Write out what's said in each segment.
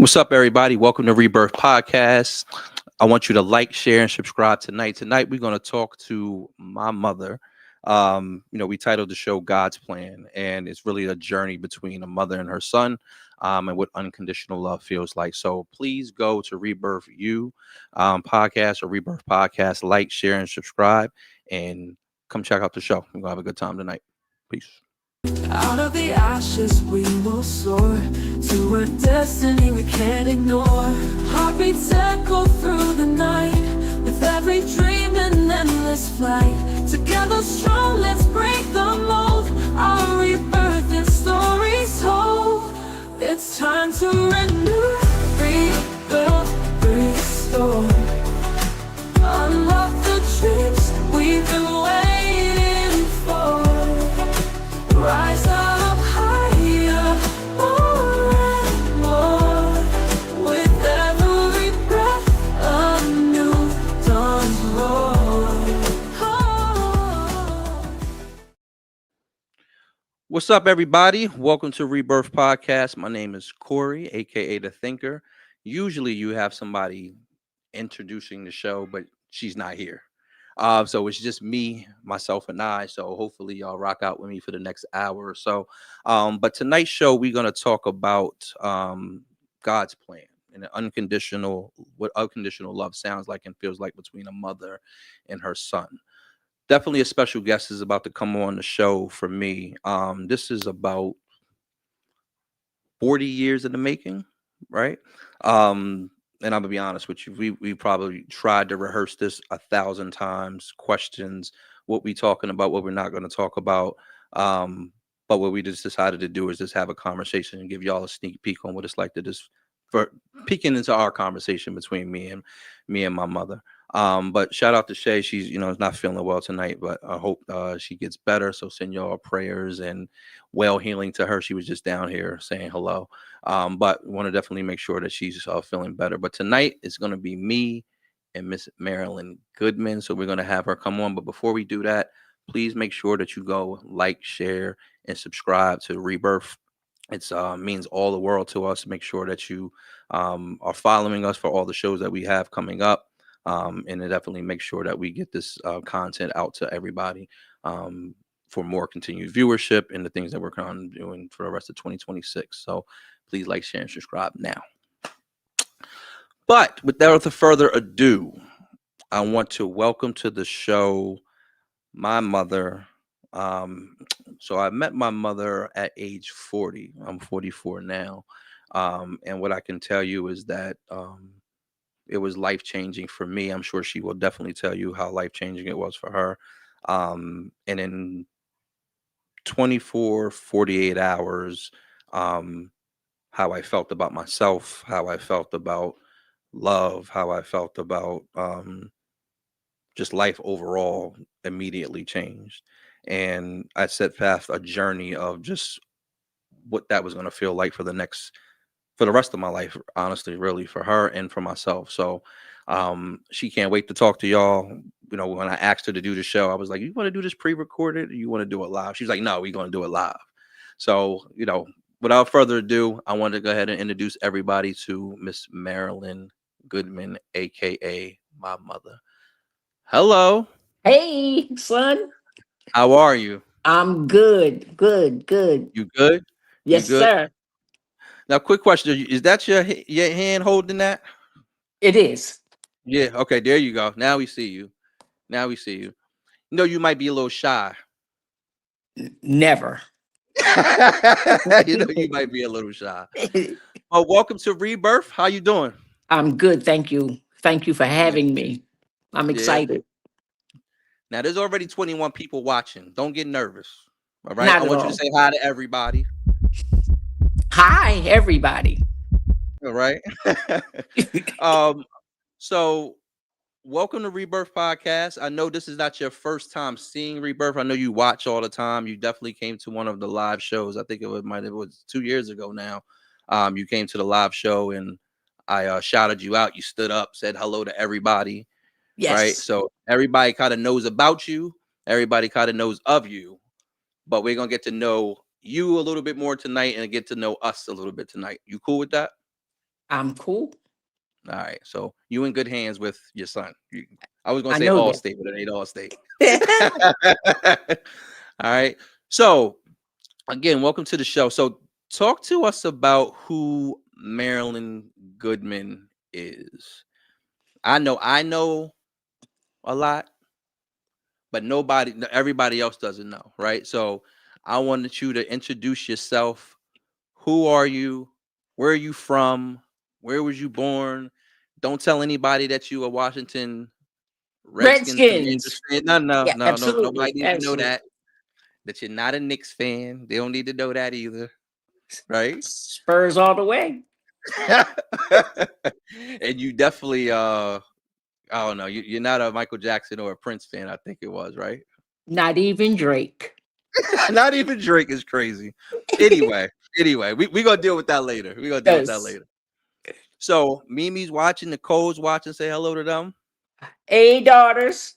What's up, everybody? Welcome to Rebirth Podcast. I want you to like, share, and subscribe tonight. Tonight, we're going to talk to my mother. We titled the show God's Plan, and it's really a journey between a mother and her son, and what unconditional love feels like. So please go to Rebirth U podcast or Rebirth Podcast, like, share, and subscribe, and come check out the show. We're going to have a good time tonight. Peace. Out of the ashes we will soar to a destiny we can't ignore. Heartbeats echo through the night with every dream and endless flight. Together strong, let's break the mold. Our rebirth and stories told. It's time to renew, rebuild, restore. Unlock the dreams we've been waiting for. Rise up higher, more and more. With every breath, a new dawn's roar. What's up, everybody? Welcome to Rebirth Podcast. My name is Corey, aka The Thinker. Usually you have somebody introducing the show, but she's not here. So it's just me, myself, and I. So hopefully y'all rock out with me for the next hour or so. But tonight's show, we're going to talk about God's plan and what unconditional love sounds like and feels like between a mother and her son. Definitely a special guest is about to come on the show for me. This is about 40 years in the making, right? And I'm gonna be honest with you, we probably tried to rehearse this 1,000 times, questions, what we talking about, what we're not going to talk about. But what we just decided to do is just have a conversation and give y'all a sneak peek on what it's like to just for peeking into our conversation between me and my mother. But shout out to Shay. She's is not feeling well tonight, but I hope she gets better. So send y'all prayers and well healing to her. She was just down here saying hello. But want to definitely make sure that she's feeling better. But tonight it's going to be me and Miss Marilyn Goodman. So we're going to have her come on. But before we do that, please make sure that you go like, share, and subscribe to Rebirth. It's means all the world to us. Make sure that you are following us for all the shows that we have coming up. And it definitely make sure that we get this content out to everybody for more continued viewership and the things that we're on doing for the rest of 2026. So please like, share, and subscribe now. But without further ado, I want to welcome to the show my mother. So I met my mother at age 40. I'm 44 now. And what I can tell you is that it was life-changing for me. I'm sure she will definitely tell you how life-changing it was for her. And in 48 hours, how I felt about myself, how I felt about love, how I felt about just life overall immediately changed. And I set past a journey of just what that was going to feel like for the rest of my life, honestly, really, for her and for myself. So she can't wait to talk to y'all. When I asked her to do the show, I was like, you want to do this pre-recorded or you want to do it live? She's like, no, we're going to do it live. So, without further ado, I want to go ahead and introduce everybody to Miss Marilyn Goodman, aka my mother. Hello. Hey, son. How are you? I'm good. You good? You Yes, good? sir. Now, quick question: is that your hand holding that? It is. Yeah. Okay. There you go. Now we see you. You might be a little shy. Never. You might be a little shy. Well, welcome to Rebirth. How you doing? I'm good. Thank you. Thank you for Yeah. having me. I'm excited. Now, there's already 21 people watching. Don't get nervous. All right. Not I at want you all. to say hi to everybody. Hi, everybody. All right. So welcome to Rebirth Podcast. I know this is not your first time seeing Rebirth. I know you watch all the time. You definitely came to one of the live shows. I think it was 2 years ago now. You came to the live show and I shouted you out. You stood up, said hello to everybody. Right. Yes. So everybody kind of knows about you. Everybody kind of knows of you. But we're gonna get to know you a little bit more tonight and get to know us a little bit tonight. You cool with that? I'm cool. All right. So you in good hands with your son. I was gonna I say know all that. state, but it ain't all state. All right. So again, welcome to the show. So talk to us about who Marilyn Goodman is. I know a lot, but everybody else doesn't know, right? So I wanted you to introduce yourself. Who are you? Where are you from? Where was you born? Don't tell anybody that you a Washington Redskins Commanders Redskins. fan. No, no, Yeah, no, no. Nobody absolutely. needs to know Absolutely. that. That you're not a Knicks fan. They don't need to know that either, right? Spurs all the way. And you definitely I don't know, you're not a Michael Jackson or a Prince fan, I think it was, right? Not even Drake. Not even Drake is crazy. Anyway, we gonna deal with that later. We gonna deal with that Yes. later. So Mimi's watching, Nicole's watching. Say hello to them. Hey, daughters.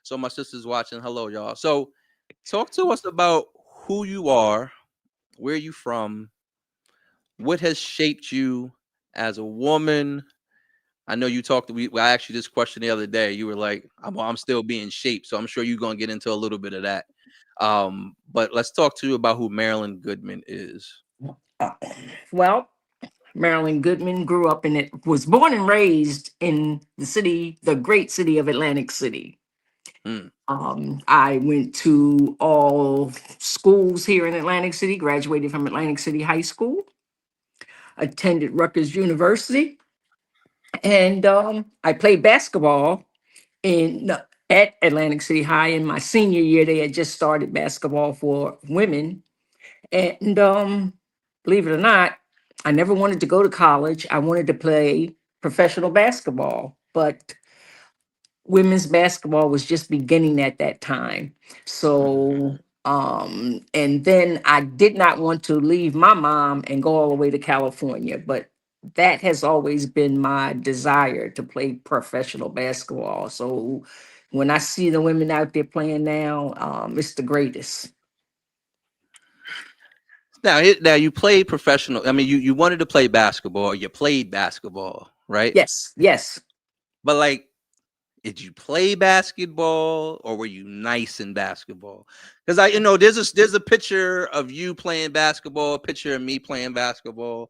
So my sister's watching. Hello, y'all. So talk to us about who you are, where you from, what has shaped you as a woman. I know you talked. I asked you this question the other day. You were like, "I'm still being shaped," so I'm sure you're gonna get into a little bit of that. But let's talk to you about who Marilyn Goodman is. Uh, Well, Marilyn Goodman grew up in it, was born and raised in the city, the great city of Atlantic City. Mm, I went to all schools here in Atlantic City, graduated from Atlantic City High School, attended Rutgers University, and I played basketball in at Atlantic City High. In my senior year, they had just started basketball for women, and believe it or not, I never wanted to go to college. I wanted to play professional basketball, but women's basketball was just beginning at that time. So, mhm. and then I did not want to leave my mom and go all the way to California, but that has always been my desire to play professional basketball. So when I see the women out there playing now, it's the greatest. Now you played professional. I mean, you wanted to play basketball. You played basketball, right? Yes, yes. But like, did you play basketball or were you nice in basketball? Because there's a picture of you playing basketball, a picture of me playing basketball,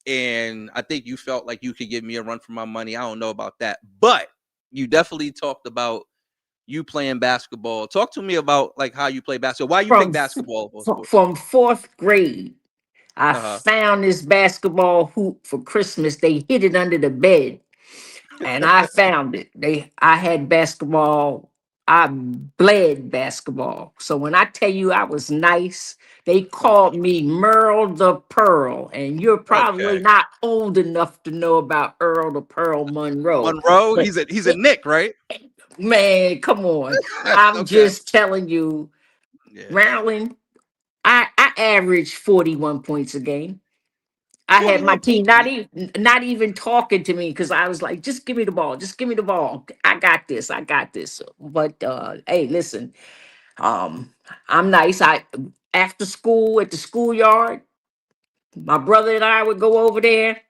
and I think you felt like you could give me a run for my money. I don't know about that, but you definitely talked about you playing basketball. Talk to me about like how you play basketball. Why you pick From basketball for sport? from fourth grade, I Uh huh. found this basketball hoop for Christmas. They hid it under the bed, and I found it. I had basketball. I bled basketball. So when I tell you I was nice, they called Okay. me Merle the Pearl. And you're probably Okay. not old enough to know about Earl the Pearl Monroe. Monroe. But He's a it, Nick, right? man, come on. I'm Okay. just telling you, Yeah. Maryland, I averaged 41 points a game. I had my 41 team points. not even talking to me because I was like, just give me the ball, just give me the ball. I got this, I got this. But hey, listen, um, I'm nice. I after school at the schoolyard, my brother and I would go over there.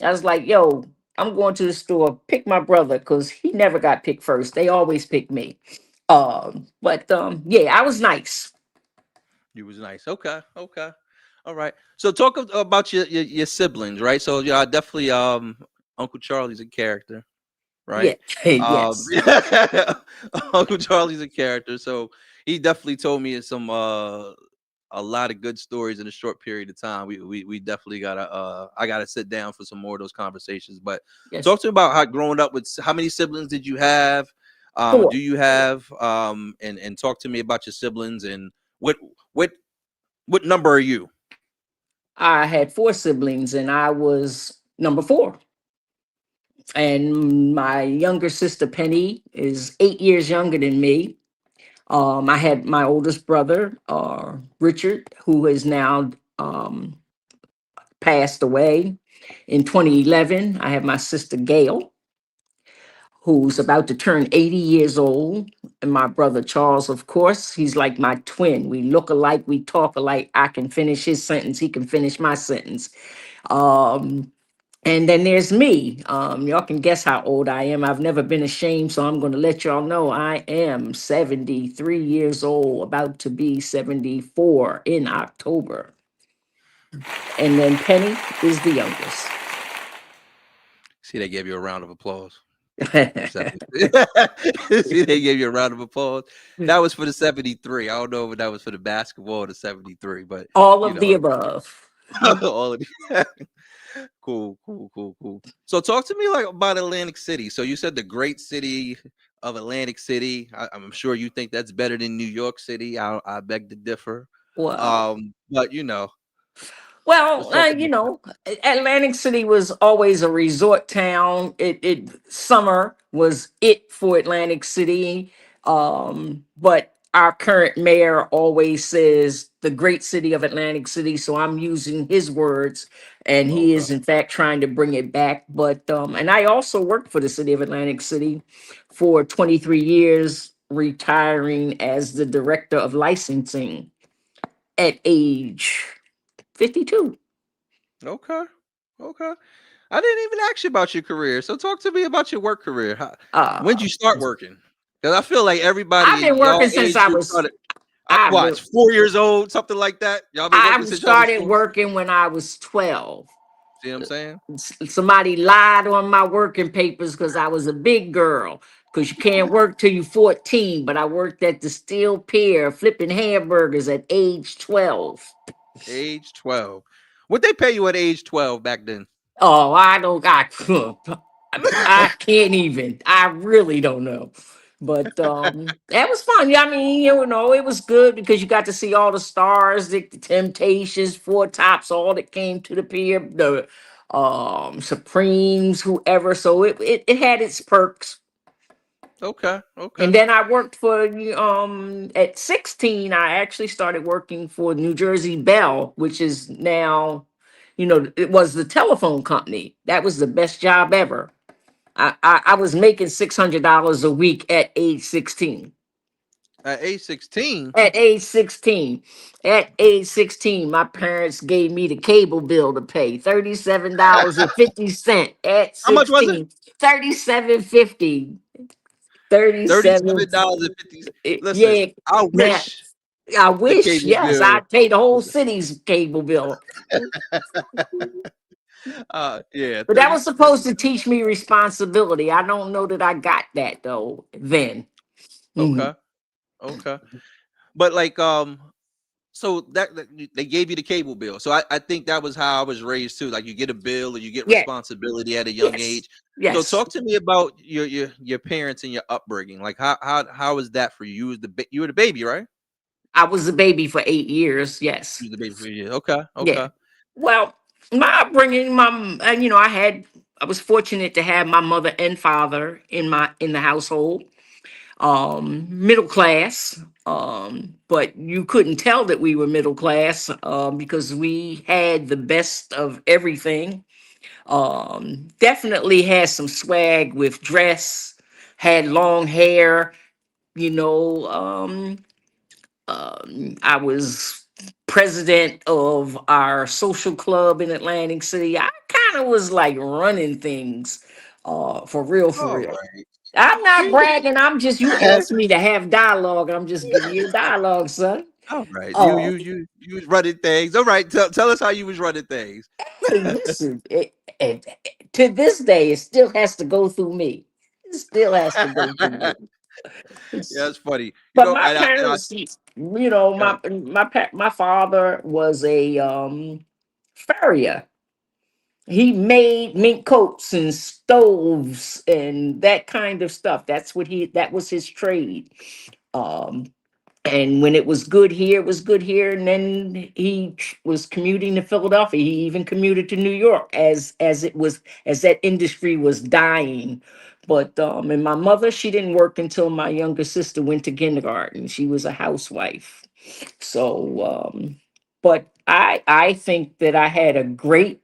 I was like, yo, I'm going to the store, pick my brother, because he never got picked first. They always pick me. But yeah, I was nice. You was nice. Okay. Okay. All right. So talk about your siblings, right? So yeah, definitely Uncle Charlie's a character, Yeah, right? yes. Uncle Charlie's a character. So he definitely told me a lot of good stories in a short period of time. We definitely gotta I gotta sit down for some more of those conversations. But Yes. talk to me about how growing up with how many siblings did you have? Do Four. you have and talk to me about your siblings and what what what number are you? I had four siblings and I was number four. And my younger sister Penny is 8 years younger than me. I had my oldest brother, Richard, who has now passed away in 2011. I have my sister Gail, who's about to turn 80 years old. And my brother Charles, of course, he's like my twin. We look alike, we talk alike. I can finish his sentence, he can finish my sentence. Um, and then there's me. Y'all can guess how old I am. I've never been ashamed, so I'm going to let y'all know I am 73 years old, about to be 74 in October. And then Penny is the youngest. See, they gave you a round of applause. For 73. See, they gave you a round of applause. That was for the 73. I don't know if that was for the basketball or the 73, but All you of the know, above. all of the cool, cool, cool, cool. So talk to me like about Atlantic City. So you said the great city of Atlantic City. I'm sure you think that's better than New York City. I beg to differ. Well, But let's Well, talk you about that. know, Atlantic City was always a resort town. It summer was it for Atlantic City. But our current mayor always says the great city of Atlantic City. So I'm using his words, and he Okay. is in fact trying to bring it back. But and I also worked for the city of Atlantic City for 23 years, retiring as the director of licensing at age 52. Okay. Okay. I didn't even ask you about your career. So talk to me about your work career. When did Uh, you start working? Because I feel like I've everybody in been y'all working since age I group was started. I've Watch, been 4 years old, something like that. Y'all been working I since y'all was started 4. working when I was 12. See what I'm saying? Somebody lied on my working papers because I was a big girl. Because you can't work till you're 14, but I worked at the Steel Pier flipping hamburgers at age 12. Age 12. What they pay you at age 12 back then? Oh, I don't. I can't even. I really don't know. But that was fun. Yeah, I mean, you know, it was good because you got to see all the stars, the Temptations, Four Tops, all that came to the pier, the Supremes, whoever. So it had its perks. Okay, okay. And then I worked for at 16, I actually started working for New Jersey Bell, which is now, it was the telephone company. That was the best job ever. I was making $600 a week at age 16. At age 16, At age 16. At age 16, my parents gave me the cable bill to pay. $37.50 at how much was it? 16. 37.50. 37. $37.50. Listen, Yeah. I Now wish I the wish, cable yes, bill. I'd pay the whole city's cable bill. Yeah, But that 30. was supposed to teach me responsibility. I don't know that I got that though then. Mhm. Okay, okay. But like, so they gave you the cable bill. So I think that was how I was raised too. Like you get a bill or you get Yeah. responsibility at a young Yes. age. So Yes. talk to me about your parents and your upbringing. Like how was that for you? You were the baby, right? I was a baby for 8 years. Yes. You were the baby for you. Okay, Yeah. okay. Well, my upbringing, and I was fortunate to have my mother and father in the household. Middle class. But you couldn't tell that we were middle class because we had the best of everything. Definitely had some swag with dress, had long hair, you know. I was president of our social club in Atlantic City. I kind of was like running things for real, for All real. right. I'm not See? bragging. I'm just, you asked me to have dialogue. I'm just giving you the dialogue, son. All right. You Uh, you you you was running things. All right. Tell us how you was running things. hey, listen, to this day, it still has to go through me. It still has to go through me. Yeah, that's funny. But my And I parents, uh, my father was a farrier. He made mink coats and stoves and that kind of stuff. That was his trade. Um, and when it was good here, it was good here. And then he was commuting to Philadelphia. He even commuted to New York as that industry was dying. But and my mother, she didn't work until my younger sister went to kindergarten. She was a housewife. So but I think that I had a great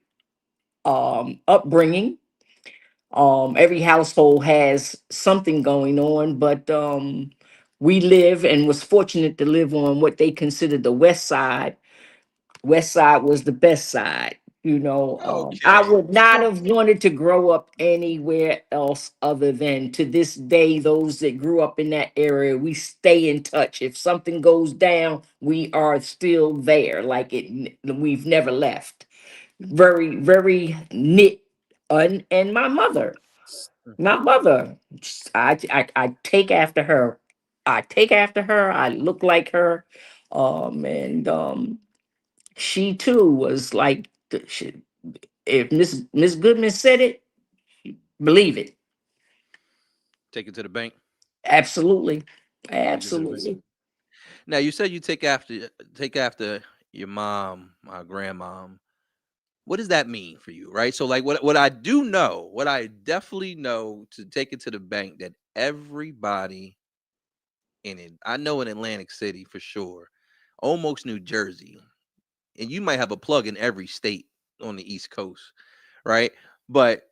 upbringing. Every household has something going on, but we live and was fortunate to live on what they considered the west side. West side was the best side. I Okay. would not have wanted to grow up anywhere else other than, to this day, those that grew up in that area, we stay in touch. If something goes down, we are still there. Like we've never left. Very, very knit. And my mother, I take after her. I take after her. I look like her. And she too was like, if Miss Goodman said it, believe it. Take it to the bank. Absolutely, Take it to the bank. absolutely. Now you said you take after your mom, my grandmom. What does that mean for you, right? So like what I do know, what I definitely know to take it to the bank that everybody in it, I know in Atlantic City for sure, almost New Jersey, and you might have a plug in every state on the East Coast, right? But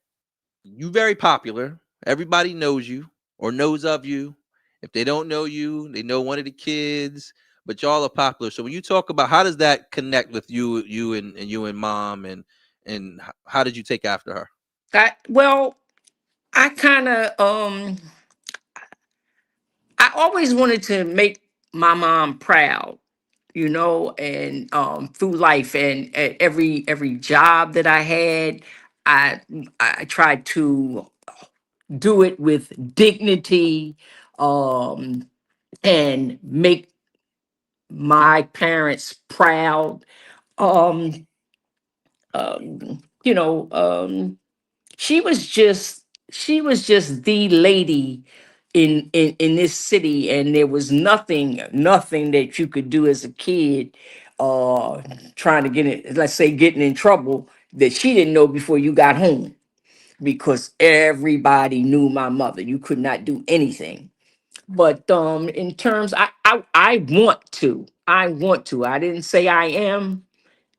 you very popular. Everybody knows you or knows of you. If they don't know you, they know one of the kids. But y'all are popular. So when you talk about how does that connect with you and you and mom and how did you take after her? Well, I kind of I always wanted to make my mom proud, and through life, and at every job that I had, I I tried to do it with dignity, and make my parents proud. Um, you know, she was just the lady in this city, and there was nothing that you could do as a kid, uh trying to get it, let's say, getting in trouble, that she didn't know before you got home, because everybody knew my mother. You could not do anything. But in terms, I didn't say I am.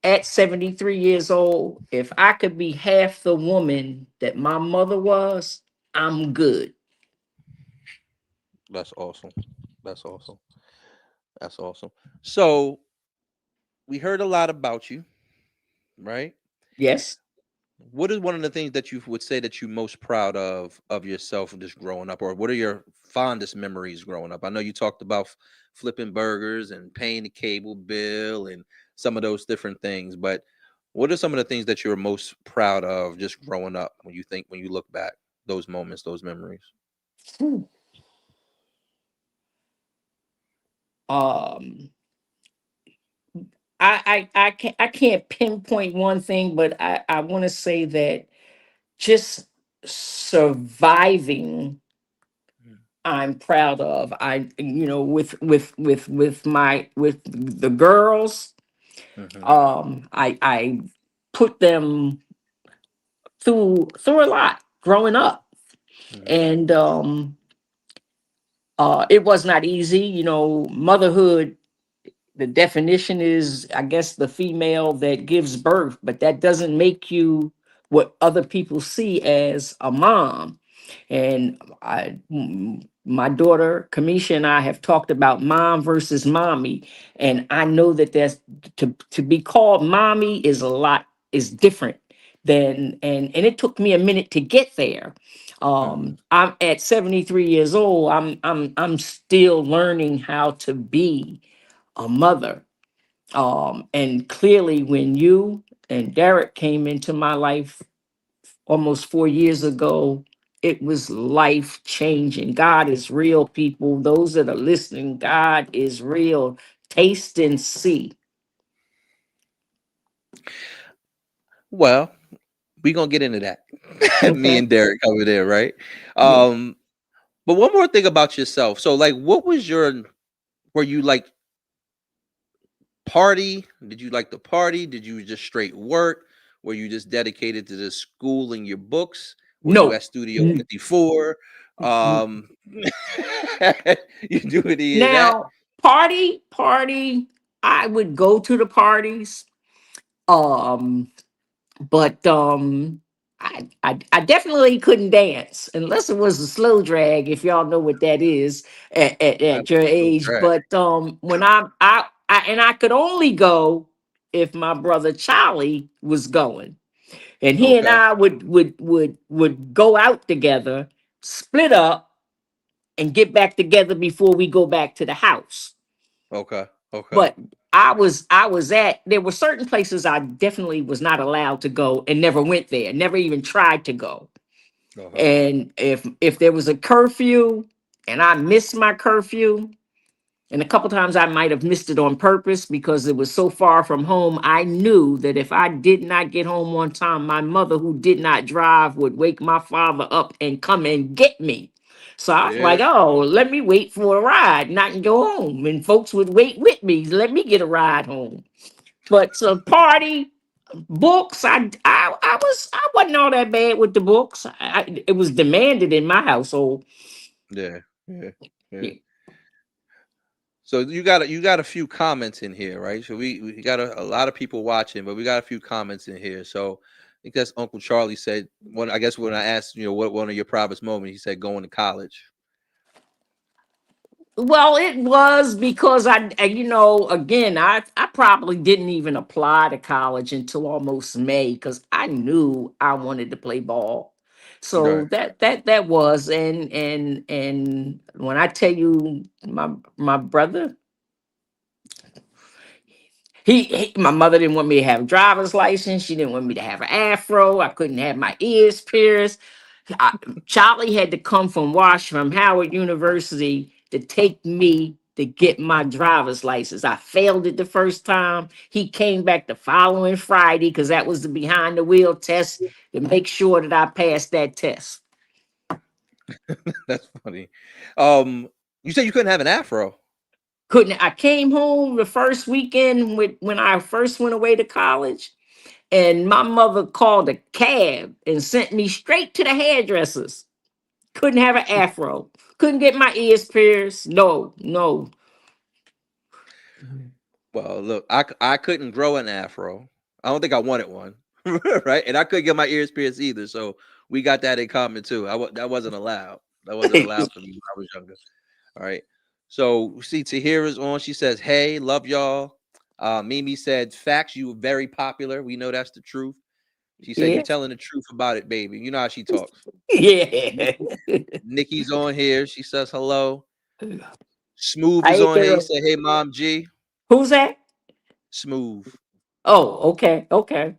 At 73 years old, if I could be half the woman that my mother was, I'm good. That's awesome. That's awesome. That's awesome. So we heard a lot about you, right? Yes. What is one of the things that you would say that you most proud of yourself just growing up, or what are your fondest memories growing up? I know you talked about flipping burgers and paying the cable bill and some of those different things, but what are some of the things that you're most proud of just growing up when you look back those moments, those memories? Whew. Um, I can't pinpoint one thing, but I want to say that just surviving, I'm proud of. With the girls, Mm-hmm. I put them through a lot growing up, Hmm. and it was not easy. Motherhood, the definition is, I guess, the female that gives birth, but that doesn't make you what other people see as a mom. And my daughter Kamisha and I have talked about mom versus mommy, and I know that there's, to be called mommy is a lot, is different than, and it took me a minute to get there. Hmm. I'm at 73 years old. I'm still learning how to be a mother. And clearly, when you and Derek came into my life almost 4 years ago, it was life changing. God is real, people. Those that are listening, God is real. Taste and see. Well, we gonna get into that. Me Okay. and Derek over there, right? Yeah. Um, but one more thing about yourself. So, like, what was your were you like party? Did you like the party? Did you just straight work? Were you just dedicated to the school and your books? Was you No. at Studio N- 54? n- Um, you do any of that? Now, party, I would go to the parties. Um, but I definitely couldn't dance unless it was a slow drag, if y'all know what that is at That's your a slow age. drag. But when I and I could only go if my brother Charlie was going, and he and Okay. I would go out together, split up, and get back together before we go back to the house. Okay. Okay. But I was at there were certain places I definitely was not allowed to go and never went there, never even tried to go. Uh-huh. And if there was a curfew and I missed my curfew, and a couple times I might have missed it on purpose because it was so far from home, I knew that if I did not get home on time, my mother, who did not drive, would wake my father up and come and get me. So I was Yeah. like, oh, let me wait for a ride, not go home. And folks would wait with me, let me get a ride home. But so party, books, I wasn't all that bad with the books. It was demanded in my household. Yeah. Yeah. Yeah. Yeah. So you got a few comments in here, right? So we got a lot of people watching, but we got a few comments in here. So I think that's Uncle Charlie said one. I guess when I asked, what one of your proudest moments, he said going to college. Well, it was because again, I probably didn't even apply to college until almost May because I knew I wanted to play ball. So Right. that was and when I tell you my brother, my mother didn't want me to have a driver's license. She didn't want me to have an afro. I couldn't have my ears pierced. I, Charlie had to come from Howard University to take me to get my driver's license. I failed it the first time. He came back the following Friday because that was the behind the wheel test to make sure that I passed that test. That's funny. Um, you said you couldn't have an afro. Couldn't I came home the first weekend when I first went away to college, and my mother called a cab and sent me straight to the hairdressers. Couldn't have an afro. Couldn't get my ears pierced. No, no. Well, look, I couldn't grow an afro. I don't think I wanted one, right? And I couldn't get my ears pierced either. So we got that in common too. That wasn't allowed. That wasn't allowed for me when I was younger. All right. So we see Tahira's on. She says, "Hey, love y'all." Mimi said, "Facts, you were very popular. We know that's the truth." She said, "You Yeah. telling the truth about it, baby. You know how she talks." Yeah. Nikki's on here. She says hello. Smooth is Hey on here. He girl. said, "Hey, Mom G." Who's that? Smooth. Oh, okay. Okay.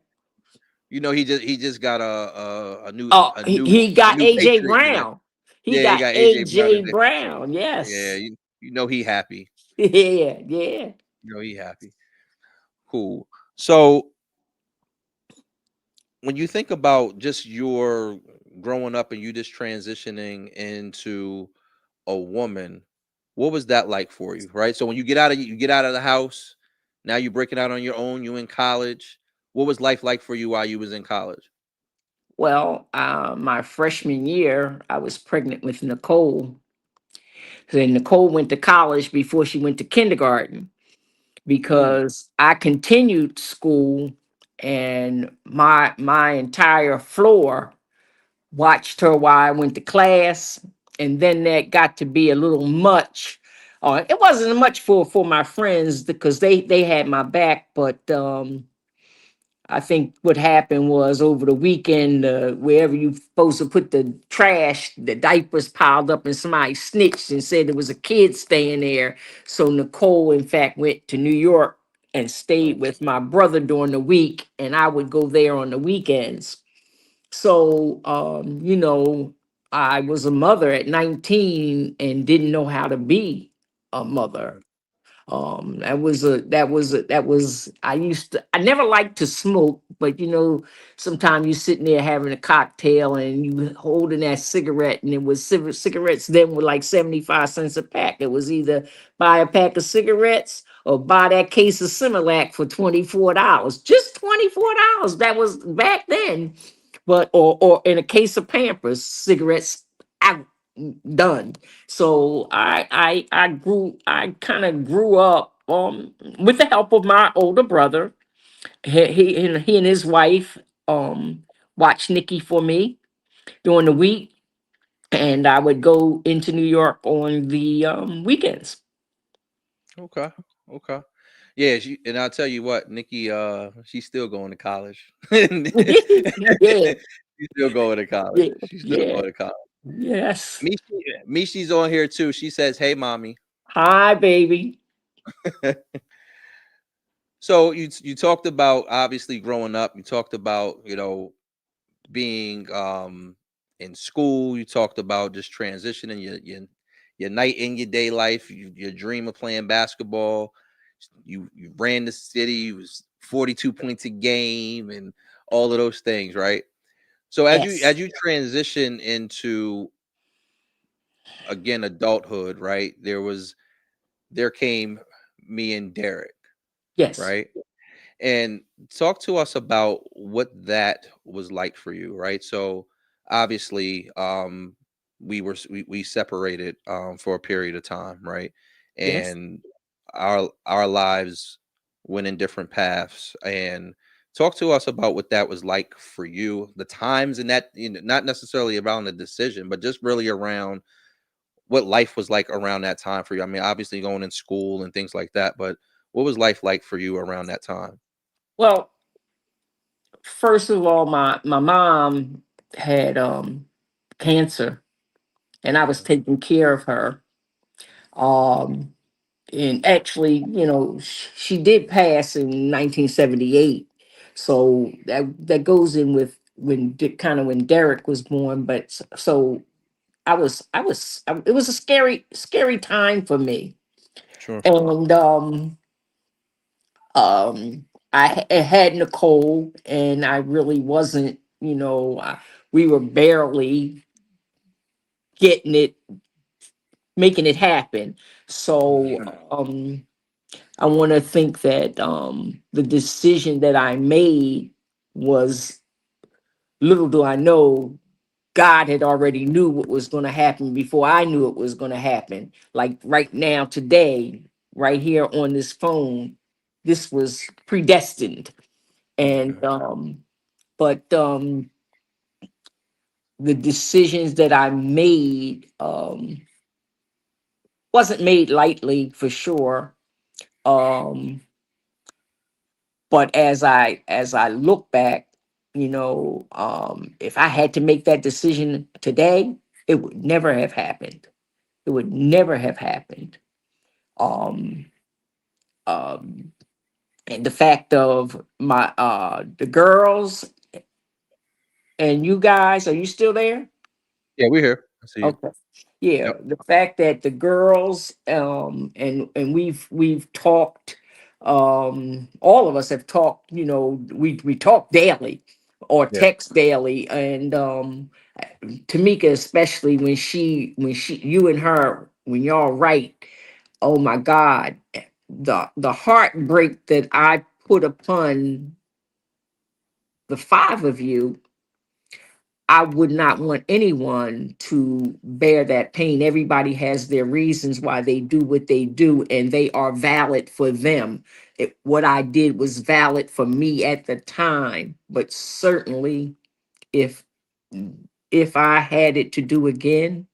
He just got Oh, a he, new he a got new AJ Patriot in the neck. Brown. He Yeah, he got got AJ Brown in AJ there. Brown. Yeah, Yes. you know he happy. Yeah. Yeah. You know he happy. Cool. So when you think about just your growing up and you just transitioning into a woman, what was that like for you? Right. So when you get out of the house, now you're breaking out on your own. You in college. What was life like for you while you was in college? Well, my freshman year, I was pregnant with Nicole. Then Nicole went to college before she went to kindergarten Mm, because I continued school, and my entire floor watched her while I went to class, and then that got to be a little much. It wasn't much for my friends because they had my back, but I think what happened was over the weekend, wherever you supposed to put the trash, the diapers piled up, and somebody snitched and said there was a kid staying there. So Nicole, in fact, went to New York and stayed oh, with my brother during the week, and I would go there on the weekends. So, I was a mother at 19 and didn't know how to be a mother. right. I never liked to smoke, but sometimes you sitting there having a cocktail and you holding that cigarette, and it was cigarettes then were like 75 cents a pack. It was either buy a pack of cigarettes or buy that case of Similac for $24. Just $24. That was back then. But or in a case of Pampers, cigarettes out, done. So I kind of grew up with the help of my older brother. He and his wife um watch Nikki for me during the week, and I would go into New York on the weekends. Okay. Okay. Yeah, and I'll tell you what, Nikki, she's still going to college. She's Yeah, still going to college. yeah, She's still yeah. going to college. Yes. Mishi's on here too. She says, "Hey, mommy." Hi, baby. So you talked about obviously growing up. You talked about being in school. You talked about just transitioning your night in your day life. Your dream of playing basketball. You ran the city. You was 42 points a game and all of those things, right? So Yes. as you transition into again adulthood, right? There came me and Derek, Yes. right? And talk to us about what that was like for you, right? So obviously, we separated for a period of time, right? Yes. And our lives went in different paths. And talk to us about what that was like for you, the times and that, not necessarily around the decision, but just really around what life was like around that time for you. I mean, obviously going in school and things like that, but what was life like for you around that time? Well, first of all, my mom had cancer, and I was Okay. taking care of her. Um, and actually, she did pass in 1978, so that goes in with kind of when Derek was born. But so it was a scary time for me, Sure. and um I had Nicole, and I really wasn't, we were barely getting it, making it happen. So Mhm. I want to think that the decision that I made was, little do I know, God had already knew what was going to happen before I knew it was going to happen. Like right now, today, right here on this phone, this was predestined. And Okay. but the decisions that I made wasn't made lightly, for sure. Um, but as I look back, if I had to make that decision today, it would never have happened. It would never have happened. Um, um, and the fact of the girls and you guys, are you still there? Yeah, we're here. I see you. Okay. Yeah, Yep. the fact that the girls and we've talked, all of us have talked, we talk daily or Yeah. text daily, and Tamika, especially when she you and her, when y'all write, oh my God, the heartbreak that I put upon the five of you, I would not want anyone to bear that pain. Everybody has their reasons why they do what they do, and they are valid for them. What I did was valid for me at the time, but certainly, if if I had it to do again,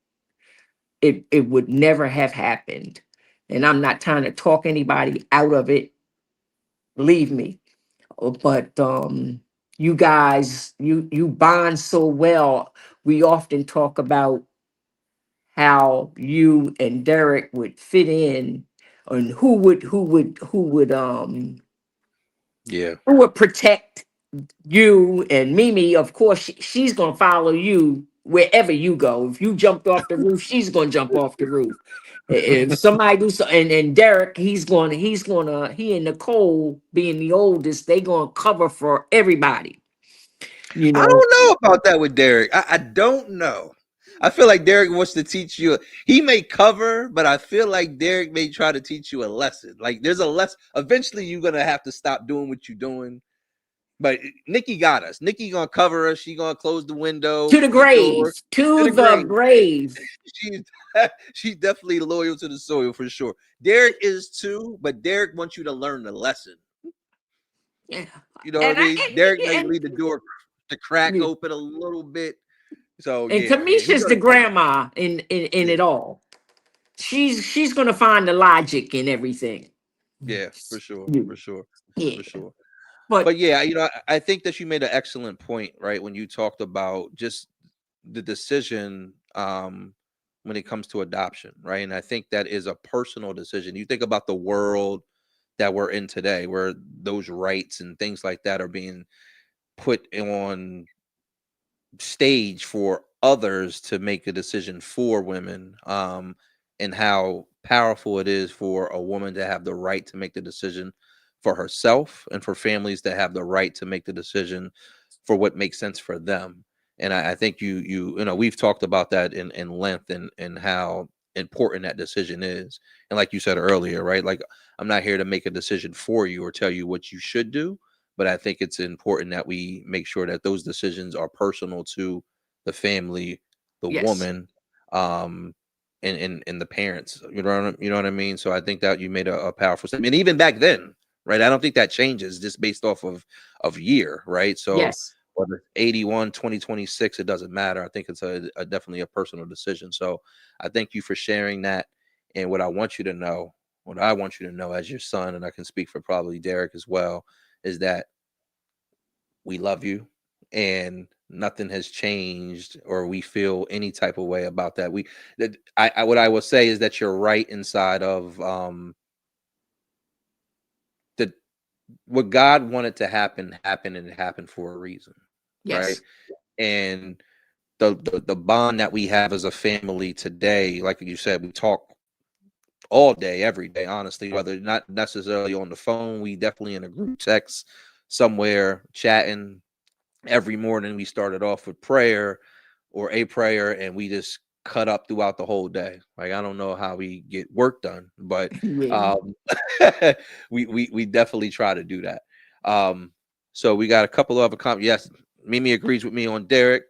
it would never have happened. And I'm not trying to talk anybody out of it. Believe me. But you guys, you bond so well. We often talk about how you and Derek would fit in, and Yeah. who would protect you. And Mimi, of course, she's gonna follow you wherever you go. If you jumped off the roof, she's gonna jump off the roof. If somebody do so, and Derek, he and Nicole, being the oldest, they gonna cover for everybody. You I know, don't know about that with Derek. I don't know. I feel like Derek wants to teach you. He may cover, but I feel like Derek may try to teach you a lesson. Like there's a lesson. Eventually, you're gonna have to stop doing what you're doing. But Nikki got us. Nikki gonna cover us. She gonna close the window, to the the door, grave, to to the the grave. grave. She's she's definitely loyal to the soil for sure. Derek is too, but Derek wants you to learn the lesson. Yeah. You know what I And I mean? Derek may and leave the door. to crack Yeah. open a little bit. So And yeah, we Kamisha's gonna the talk. grandma in Yeah, it all. She's gonna find the logic in everything. yeah, for sure, Yeah. for sure, Yeah. for sure. But But yeah, I think that you made an excellent point, right? When you talked about just the decision when it comes to adoption, right? And I think that is a personal decision. You think about the world that we're in today, where those rights and things like that are being put on stage for others to make a decision for women, and how powerful it is for a woman to have the right to make the decision for herself, and for families to have the right to make the decision for what makes sense for them. And I think we've talked about that in length, and how important that decision is. And like you said earlier, right, like, I'm not here to make a decision for you or tell you what you should do, but I think it's important that we make sure that those decisions are personal to the family, the yes, woman, um, and the parents. You know what I mean. So I think that you made a powerful statement. And even back then, right? I don't think that changes just based off of year, right? So yes, whether 81, 2026, it doesn't matter. I think it's a definitely a personal decision. So I thank you for sharing that. And what I want you to know as your son, and I can speak for probably Derek as well, is that we love you, and nothing has changed, or we feel any type of way about that. I what I will say is that you're right inside of the what God wanted to happen happened, and it happened for a reason, right? yes, And the bond that we have as a family today, like you said, we talk all day, every day, honestly, whether not necessarily on the phone, we definitely in a group text somewhere chatting. Every morning we started off with prayer, or a prayer, and we just cut up throughout the whole day. Like, I don't know how we get work done, but yeah. um we definitely try to do that. Um so we got a couple of other comments. Yes, Mimi agrees with me on Derek.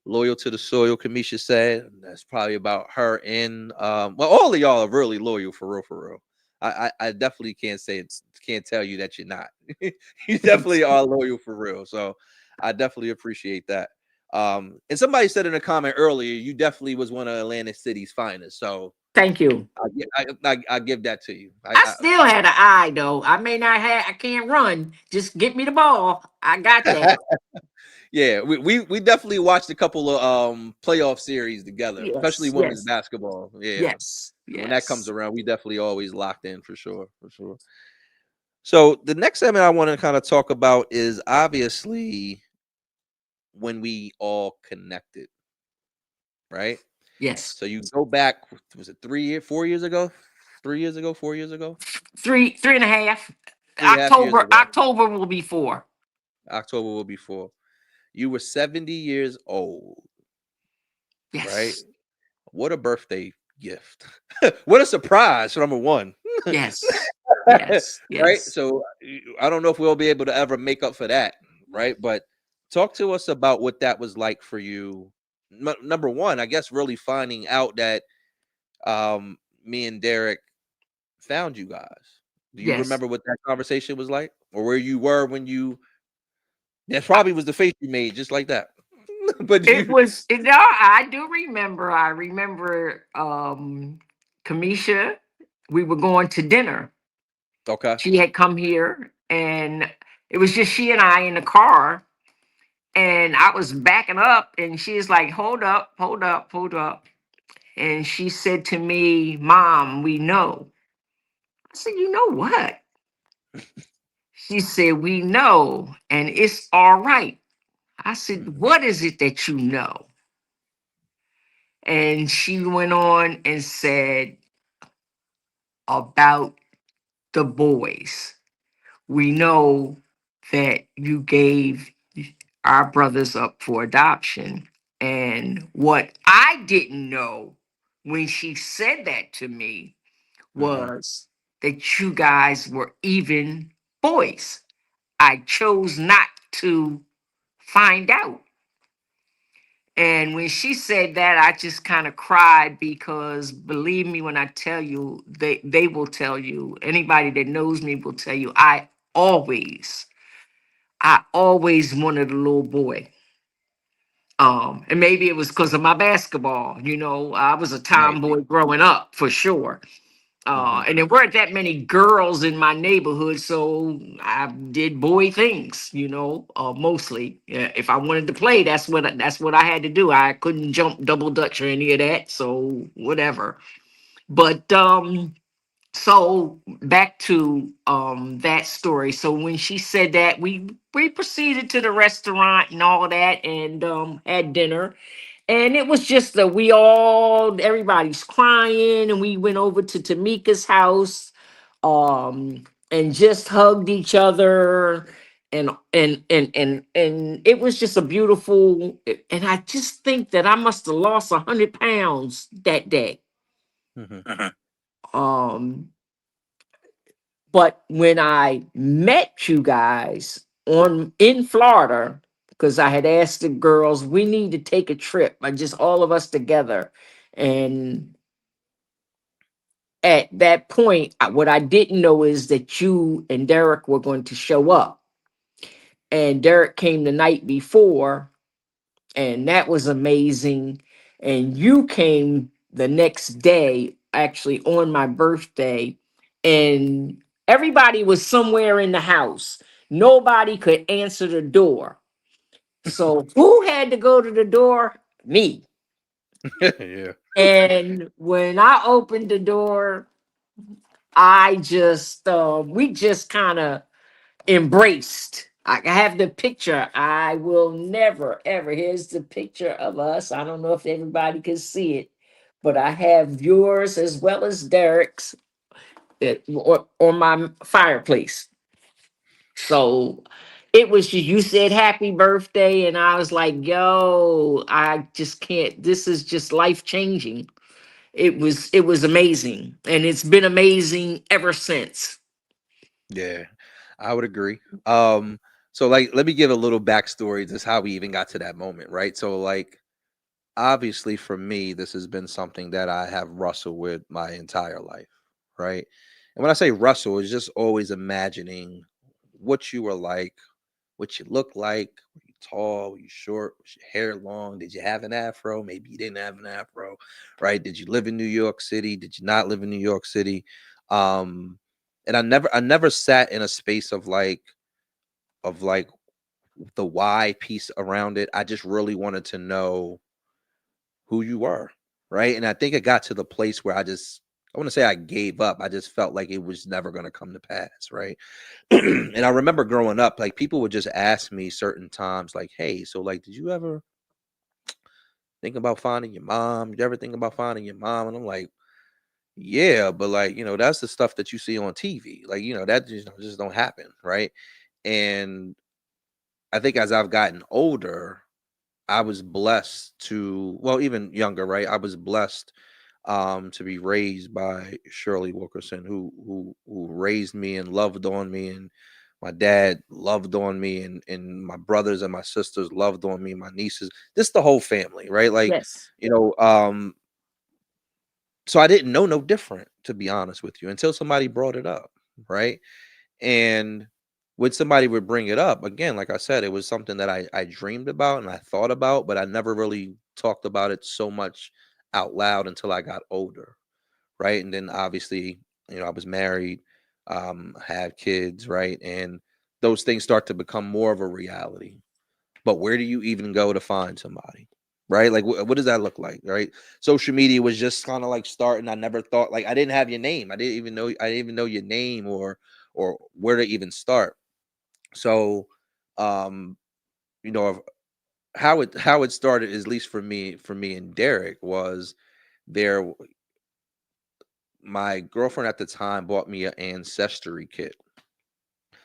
Loyal to the soil, Kamisha said. That's probably about her. And well, all of y'all are really loyal, for real, for real. I definitely can't tell you that you're not. You definitely are loyal for real. So I definitely appreciate that. And somebody said in a comment earlier, you definitely was one of Atlantic City's finest. So Thank you. I give that to you. I still had an eye though. I may not have. I can't run. Just get me the ball. I got I that. yeah, we definitely watched a couple of playoff series together, especially Yes, women's yes, basketball. Yeah. yes, When that comes yes, around, we definitely always locked in, for sure, for sure. So the next segment I want to kind of talk about is obviously when we all connected, right? yes. So you go back, was it 3 years, 4 years ago? 3 years ago, 4 years ago? Three and a half. 3.5 years ago. October will be 4. October will be 4. You were 70 years old, right? Yes, What a birthday gift. What a surprise, for number one. yes, yes, Right? yes, So I don't know if we'll be able to ever make up for that, right? But talk to us about what that was like for you. Number one, I guess really finding out that me and Derek found you guys. Do you yes. remember what that conversation was like? Or where you were when you that probably was the face you made just like that. But It you was. No, I do remember. I remember. Kamisha. We were going to dinner. okay. She had come here, and it was just she and I in the car. And I was backing up, and she's like, "Hold up, hold up, hold up." And she said to me, "Mom, we know." I said, "You know what?" She said, "We know, and it's all right." I said, Mhm, "What is it that you know?" And she went on and said about the boys. We know that you gave our brothers up for adoption. And what I didn't know when she said that to me mhm, was that you guys were even boys. I chose not to find out. And when she said that, I just kind of cried because believe me when I tell you, they will tell you, anybody that knows me will tell you, always I always wanted a little boy. And maybe it was because of my basketball. You know, I was a Maybe. tomboy growing up for sure. Hmm. And there weren't that many girls in my neighborhood, so I did boy things, you know, mostly. Yeah, if I wanted to play, that's what I had to do. I couldn't jump double dutch or any of that, so whatever. But so back to that story. So when she said that, we proceeded to the restaurant and all that, and had dinner. And it was just that everybody's crying, and we went over to Tamika's house, and just hugged each other, and it was just a beautiful. And I just think that I must have lost 100 pounds that day. Hmm. Um, but when I met you guys on in Florida, because I had asked the girls, we need to take a trip, just all of us together. And at that point, what I didn't know is that you and Derek were going to show up. And Derek came the night before, and that was amazing. And you came the next day, actually on my birthday, and everybody was somewhere in the house. Nobody could answer the door. So who had to go to the door? Me. Yeah. And when I opened the door, we just kind of embraced. I have the picture. I will never, ever. Here's the picture of us. I don't know if everybody can see it, but I have yours as well as Derek's on my fireplace. So it was you said happy birthday, and I was like, yo, I just can't. This is just life changing. It was amazing, and it's been amazing ever since. Yeah, I would agree. So like let me give a little backstory to how we even got to that moment, right? So like obviously for me, this has been something that I have wrestled with my entire life, right? And when I say wrestle, it's just always imagining what you were like, what you look like. Were you tall? Were you short? Was your hair long? Did you have an afro? Maybe you didn't have an afro, right? Did you live in New York City? Did you not live in New York City? Um, and I never sat in a space of like the why piece around it. I just really wanted to know who you were, right? And I think it got to the place where I want to say I gave up. I just felt like it was never going to come to pass, right? And I remember growing up, like people would just ask me certain times, like, "Hey, so like, did you ever think about finding your mom? Did you ever think about finding your mom?" And I'm like, "Yeah, but like, that's the stuff that you see on TV. Like, that just don't happen, right?" And I think as I've gotten older, I was blessed to, well, even younger, right? I was blessed to be raised by Shirley Wilkerson, who raised me and loved on me, and my dad loved on me, and my brothers and my sisters loved on me, my nieces, just the whole family, right? Like, Yes. you know, um, so I didn't know no different, to be honest with you, until somebody brought it up, right? And when somebody would bring it up, again, like I said, it was something that I dreamed about and I thought about, but I never really talked about it so much out loud until I got older, right? And then obviously, I was married, had kids, right? And those things start to become more of a reality. But where do you even go to find somebody? Right? Like what does that look like? Right? Social media was just kind of like starting. I never thought, like, I didn't have your name. I didn't even know your name or where to even start. So um, you know, of how it started, at least for me and Derek, was there my girlfriend at the time bought me an ancestry kit.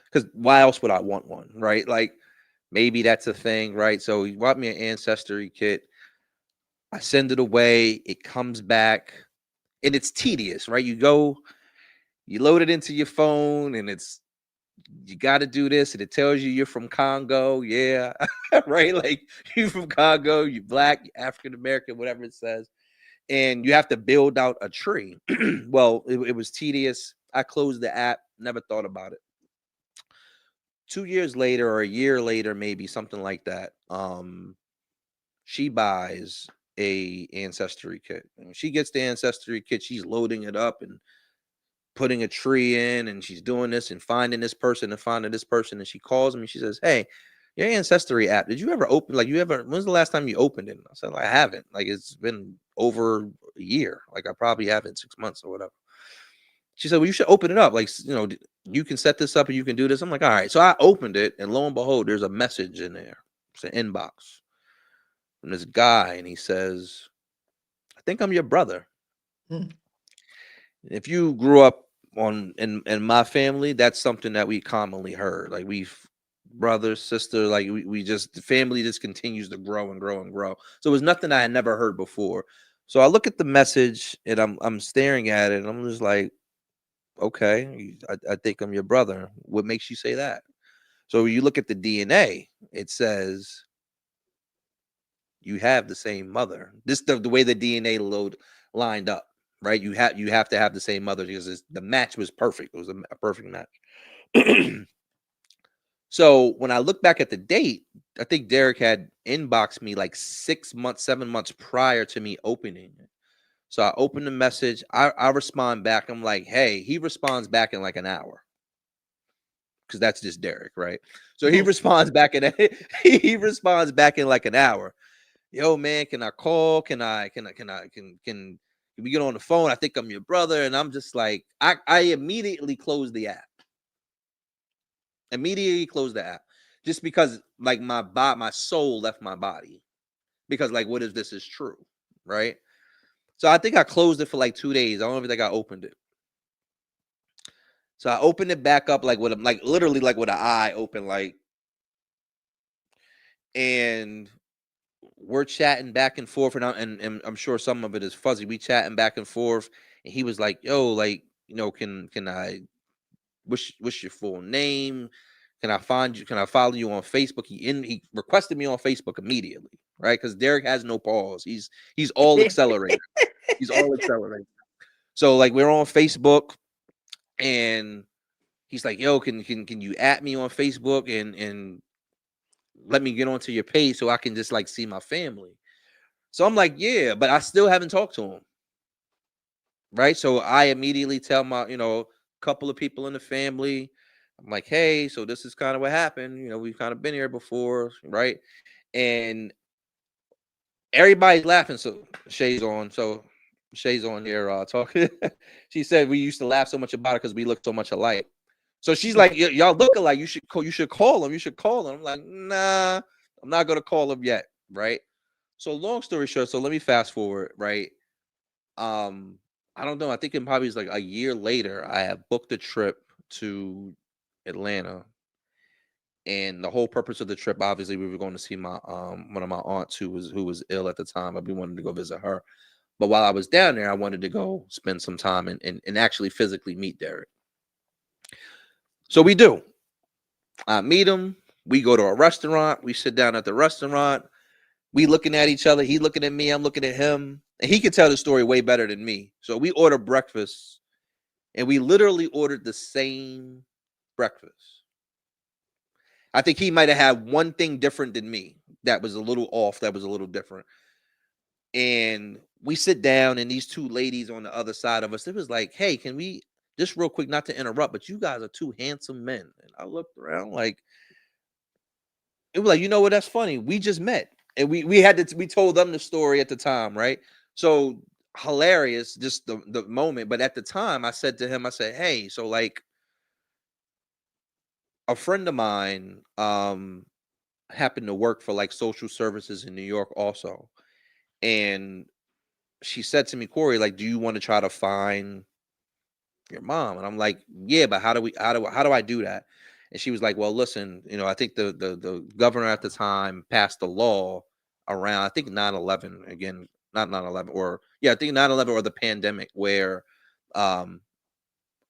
Because why else would I want one, right? Like maybe that's a thing, right? So he bought me an ancestry kit. I send it away. It comes back, and it's tedious, right? You load it into your phone, and you got to do this, and it tells you you're from Congo, yeah, right? Like you from Congo, you black, you African American, whatever it says, and you have to build out a tree. Well, it was tedious. I closed the app, never thought about it. 2 years later, or a year later, maybe something like that. she buys a ancestry kit. And when she gets the ancestry kit, she's loading it up and putting a tree in, and she's doing this and finding this person and finding this person. And she calls me and she says, "Hey, your ancestry app, did you ever open, like, you ever, when's the last time you opened it?" And I said, "I haven't. Like, it's been over a year. Like, I probably haven't 6 months or whatever." She said, "Well, you should open it up. Like, you can set this up and you can do this." I'm like, "All right." So I opened it, and lo and behold, there's a message in there. It's an inbox from this guy, and he says, "I think I'm your brother." Mm. If you grew up in my family, that's something that we commonly heard. Like, we've brothers, sister, like we just, the family just continues to grow and grow and grow. So it was nothing I had never heard before. So I look at the message and I'm staring at it and I'm just like, okay, I think I'm your brother. What makes you say that? So you look at the DNA, it says you have the same mother. This the way the DNA load lined up, right? You have to have the same mother because the match was perfect. It was a perfect match. So when I look back at the date, I think Derek had inboxed me like 6 months, 7 months prior to me opening it. So I open the message. I respond back. I'm like, "Hey," he responds back in like an hour because that's just Derek, right? So he responds back in he responds back in like an hour. "Yo, man, can I call? Can we get on the phone? I think I'm your brother." And I'm just like, I immediately closed the app. Immediately closed the app. Just because like my soul left my body. Because like, what if this is true? Right. So I think I closed it for like 2 days. I don't even think I opened it. So I opened it back up like with like literally like with an eye open, like, and we're chatting back and forth, and I'm sure some of it is fuzzy. We chatting back and forth, and he was like, "Yo, like, can I what's your full name? Can I find you? Can I follow you on Facebook?" He requested me on Facebook immediately, right? Because Derek has no pause. He's all accelerated. He's all accelerated. So like we're on Facebook, and he's like, "Yo, can you at me on Facebook and let me get onto your page so I can just like see my family?" So I'm like, "Yeah," but I still haven't talked to him, right? So I immediately tell my, couple of people in the family, I'm like, "Hey, so this is kind of what happened. We've kind of been here before, right?" And everybody's laughing. So Shay's on here talking. She said we used to laugh so much about it because we look so much alike. So she's like, "Y'all look alike. You should call him. You should call him." I'm like, "Nah, I'm not gonna call him yet." Right. So long story short, so let me fast forward, right? Um, I don't know. I think it probably is like a year later. I have booked a trip to Atlanta, and the whole purpose of the trip, obviously, we were going to see my one of my aunts who was ill at the time. I've been wanting to go visit her, but while I was down there, I wanted to go spend some time and actually physically meet Derek. So we do. I meet him. We go to a restaurant. We sit down at the restaurant. We looking at each other. He looking at me. I'm looking at him. And he could tell the story way better than me. So we order breakfast, and we literally ordered the same breakfast. I think he might have had one thing different than me that was a little off, that was a little different. And we sit down, and these two ladies on the other side of us, it was like, "Hey, can we just real quick, not to interrupt, but you guys are two handsome men." And I looked around like, it was like, what? That's funny. We just met, and we told them the story at the time, right? So hilarious, just the moment. But at the time, I said to him, I said, "Hey, so like a friend of mine, happened to work for like social services in New York also, and she said to me, Corey, like, do you want to try to find your mom?" And I'm like, "Yeah, but how do I do that?" And she was like, "Well, listen, I think the governor at the time passed a law around, I think 9/11, again, not 9/11, or yeah, I think 9/11 or the pandemic, where um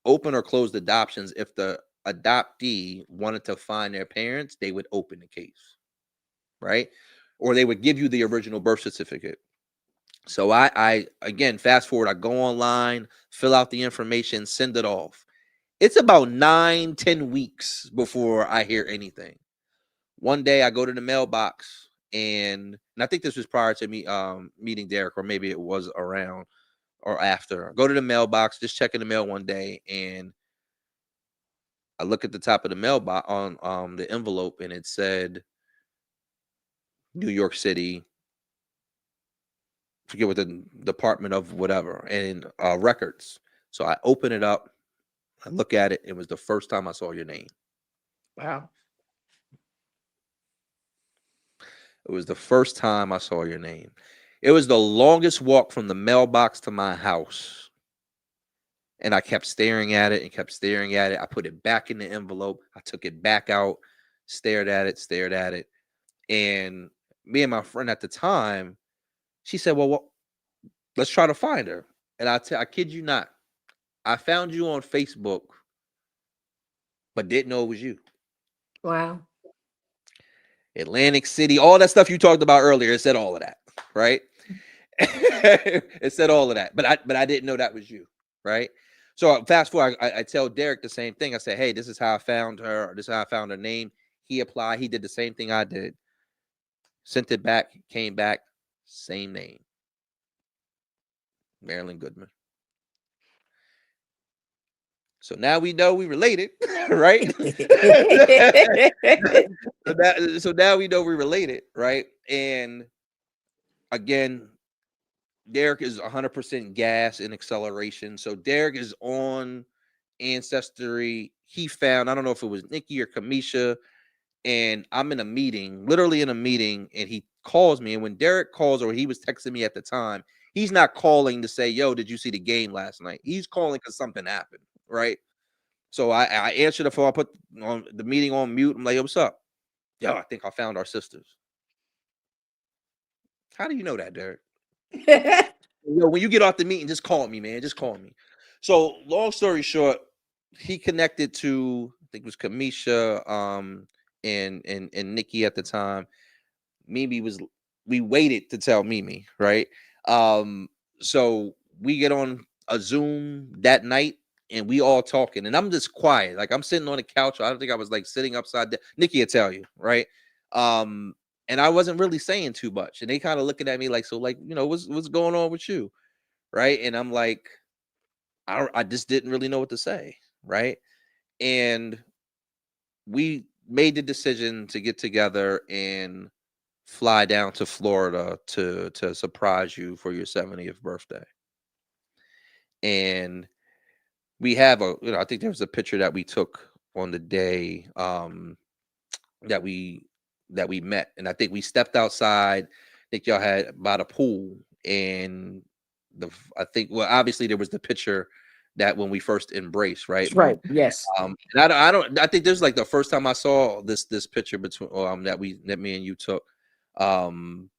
open or closed adoptions, if the adoptee wanted to find their parents, they would open the case, right? Or they would give you the original birth certificate. So I again, fast forward, I go online, fill out the information, send it off. It's about 9, 10 weeks before I hear anything. One day I go to the mailbox, and I think this was prior to me meeting Derek, or maybe it was around or after. I go to the mailbox, just checking the mail one day, and I look at the top of the mailbox on the envelope, and it said New York City, forget what the department of whatever, and records. So I open it up, I look at it. It was the first time I saw your name. Wow. It was the first time I saw your name. It was the longest walk from the mailbox to my house. And I kept staring at it and kept staring at it. I put it back in the envelope. I took it back out, stared at it, stared at it. And me and my friend at the time, she said, well, let's try to find her. And I kid you not, I found you on Facebook, but didn't know it was you. Wow. Atlantic City, all that stuff you talked about earlier. It said all of that, right? It said all of that, but I didn't know that was you, right? So fast forward, I tell Derek the same thing. I said, hey, this is how I found her. Or this is how I found her name. He applied. He did the same thing I did. Sent it back. Came back. Same name, Marilyn Goodman. So now we know we related, right? So now we know we related, right? And again, Derek is 100% gas and acceleration. So Derek is on Ancestry. He found, I don't know if it was Nikki or Kamisha, and I'm in a meeting, literally in a meeting, and he calls me. And when Derek calls, or he was texting me at the time, he's not calling to say, yo, did you see the game last night? He's calling because something happened, right? So I answered the phone. I put on the meeting on mute. I'm like, yo, what's up? Yo, I think I found our sisters. How do you know that, Derek? Yo, when you get off the meeting, just call me, man. Just call me. So, long story short, he connected to, I think it was Kamisha, and Nikki at the time. Mimi was, we waited to tell Mimi, right? Um, so we get on a Zoom that night, and we all talking, and I'm just quiet, like I'm sitting on the couch. I don't think I was like sitting upside down. Nikki will tell you, right? Um, and I wasn't really saying too much, and they kind of looking at me like, so, like, what's going on with you, right? And I'm like, I just didn't really know what to say, right? And we made the decision to get together and fly down to Florida to surprise you for your 70th birthday. And we have I think there was a picture that we took on the day that we met, and I think we stepped outside. I think y'all had by the pool, and I think, well, obviously there was the picture that when we first embraced, right? That's But right. Yes. and I think this is like the first time I saw this picture between that me and you took, um,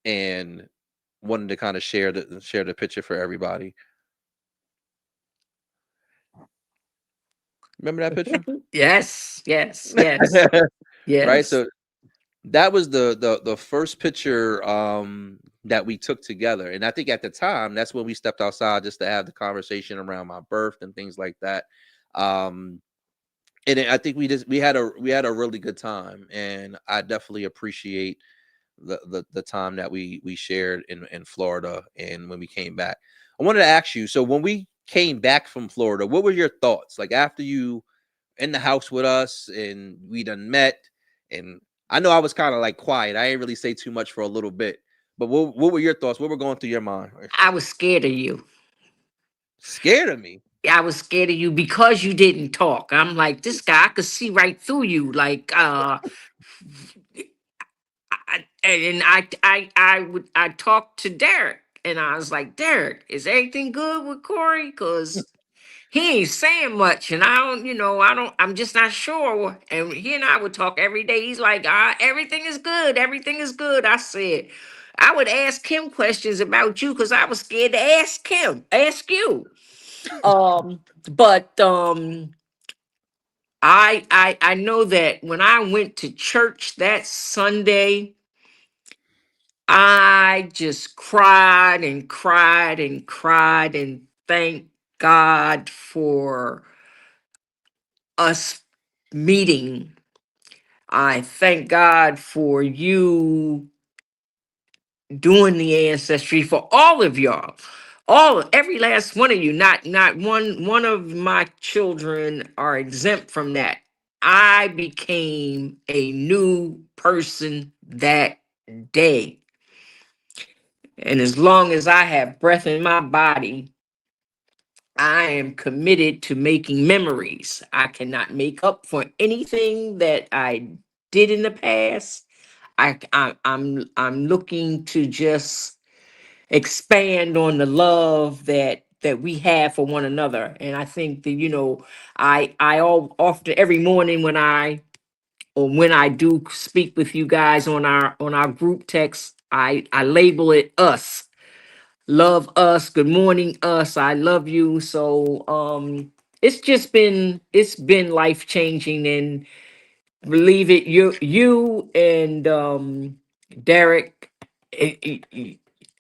and wanted to kind of share the picture for everybody. Remember that picture? Yes. Yes. Yes. Right. Yes. So that was the first picture that we took together, and I think at the time that's when we stepped outside just to have the conversation around my birth and things like that. Um, I think we had a really good time, and I definitely appreciate the time that we shared in Florida. And when we came back, I wanted to ask you. So when we came back from Florida, what were your thoughts like after you in the house with us and we done met? And I know I was kind of like quiet. I didn't really say too much for a little bit. But what were your thoughts? What were going through your mind? I was scared of you. Scared of me? I was scared of you because you didn't talk. I'm like, this guy, I could see right through you. Like, I talked to Derek, and I was like, Derek, is everything good with Corey? Because he ain't saying much, and I'm just not sure. And he and I would talk every day. He's like, everything is good, everything is good. I said, I would ask him questions about you because I was scared to ask you. Um, but I know that when I went to church that Sunday, I just cried and cried and cried and thanked God for us meeting. I thank God for you doing the ancestry for all of y'all. All every last one of you. Not one of my children are exempt from that. I became a new person that day. And as long as I have breath in my body, I am committed to making memories. I cannot make up for anything that I did in the past. I'm looking to just expand on the love that we have for one another. And I think that I all often every morning when I do speak with you guys on our group text, I label it us. Love us. Good morning, us. I love you. So it's been life changing, and believe it, you and Derek,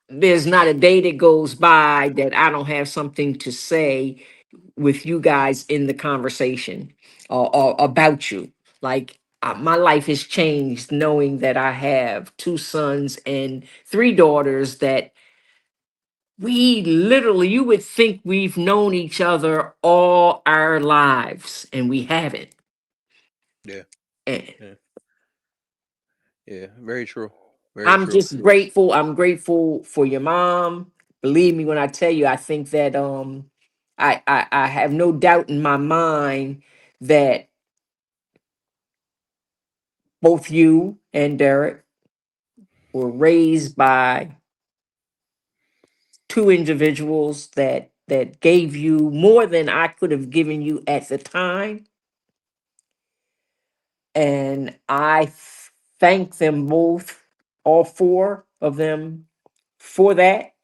there's not a day that goes by that I don't have something to say with you guys in the conversation or about you. Like my life has changed knowing that I have two sons and three daughters that we literally, you would think we've known each other all our lives, and we haven't. Yeah. And Yeah. Yeah. Very true. Very I'm true. just grateful. I'm grateful for your mom. Believe me when I tell you, I think that I have no doubt in my mind that both you and Derek were raised by two individuals that gave you more than I could have given you at the time. And thank them both, all four of them, for that.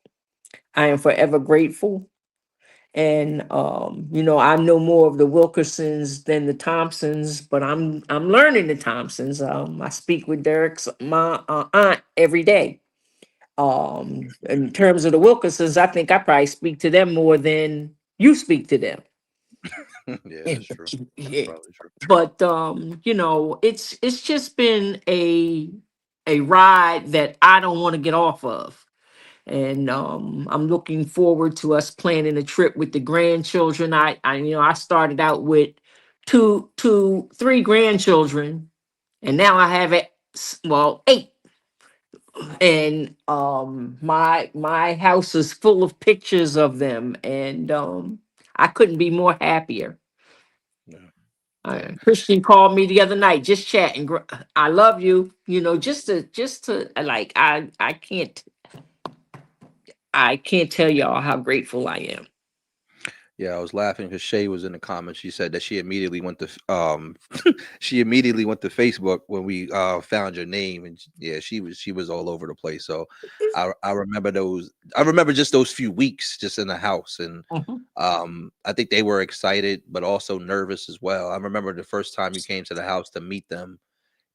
I am forever grateful. And I know more of the Wilkersons than the Thompsons, but I'm learning the Thompsons. I speak with Derek's my aunt every day. In terms of the Wilkersons, I think I probably speak to them more than you speak to them. Yeah, that's true. That's Yeah. probably true. But it's just been a ride that I don't want to get off of. And I'm looking forward to us planning a trip with the grandchildren. I started out with three grandchildren, and now I have eight. And my house is full of pictures of them, and I couldn't be more happier. Yeah. Yeah. Christian called me the other night, just chatting. I love you. Just to like I can't tell y'all how grateful I am. Yeah, I was laughing because Shay was in the comments. She said that she immediately went to she immediately went to Facebook when we found your name, and yeah, she was all over the place. So I remember those. I remember just those few weeks just in the house, and Mhm. I think they were excited but also nervous as well. I remember the first time you came to the house to meet them,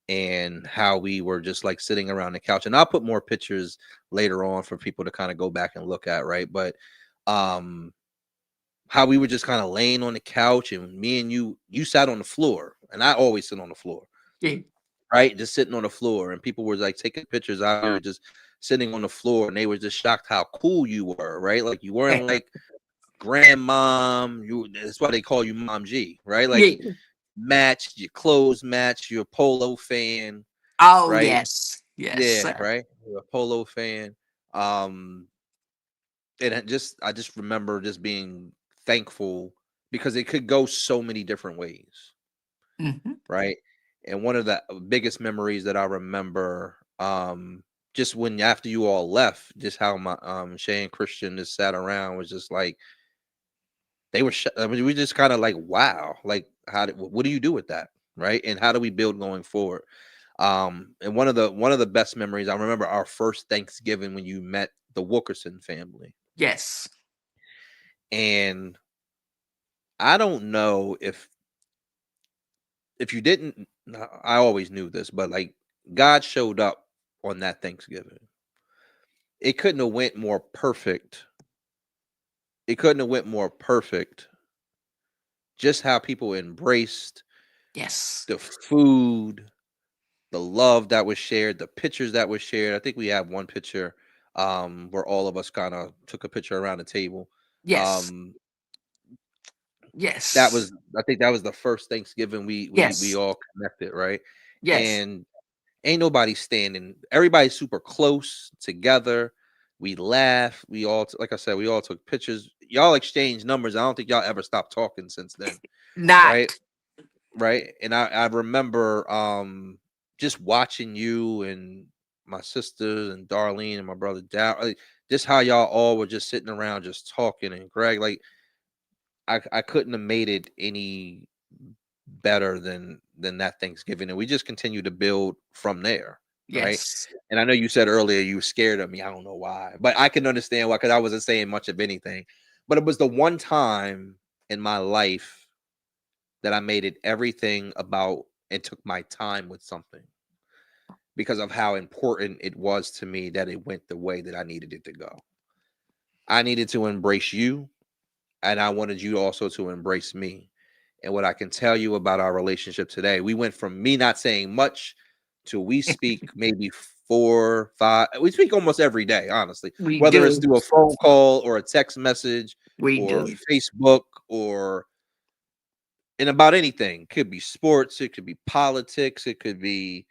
and how we were just like sitting around the couch. And I'll put more pictures later on for people to kind of go back and look at, right? But um how we were just kind of laying on the couch, and me and you sat on the floor, and I always sit on the floor, Yeah, right? Just sitting on the floor, and people were like taking pictures out. We were just sitting on the floor, and they were just shocked how cool you were, right? Like you weren't yeah, like grandmom. That's why they call you Mom G, right? Like yeah. matched your clothes, match your polo fan, Oh right? yes, yes. Yeah, right. You're a polo fan. Um, and I just remember just being thankful because it could go so many different ways, Hmm. right? And one of the biggest memories that I remember, just when after you all left, just how my Shay and Christian just sat around was just like they were. I mean, we just kind of like, wow, like what do you do with that, right? And how do we build going forward? And one of the best memories I remember our first Thanksgiving when you met the Wilkerson family, Yes, and I don't know if you didn't. I always knew this, but like God showed up on that Thanksgiving. It couldn't have went more perfect. It couldn't have went more perfect. Just how people embraced yes, the food, the love that was shared, the pictures that was shared. I think we have one picture where all of us kind of took a picture around the table. Yes. Um that Yes. was, I think that was the first Thanksgiving we Yes. all connected, right? Yes. And ain't nobody standing. Everybody's super close together. We laugh. We all, like I said, we all took pictures. Y'all exchanged numbers. I don't think y'all ever stopped talking since then, right? Not. Right. And I remember just watching you and my sisters and Darlene and my brother Dow, like, just how y'all all were just sitting around just talking. And Greg, like, I couldn't have made it any better than that Thanksgiving, and we just continue to build from there, right? Yes. And I know you said earlier you were scared of me. I don't know why, but I can understand why, because I wasn't saying much of anything. But it was the one time in my life that I made it everything about and took my time with something because of how important it was to me that it went the way that I needed it to go. I needed to embrace you, and I wanted you also to embrace me. And what I can tell you about our relationship today, we went from me not saying much to we speak maybe four, five, we speak almost every day, honestly, We whether it's do. through a phone call or a text message We or do. Facebook or and about anything. Could be sports, it could be politics, it could be,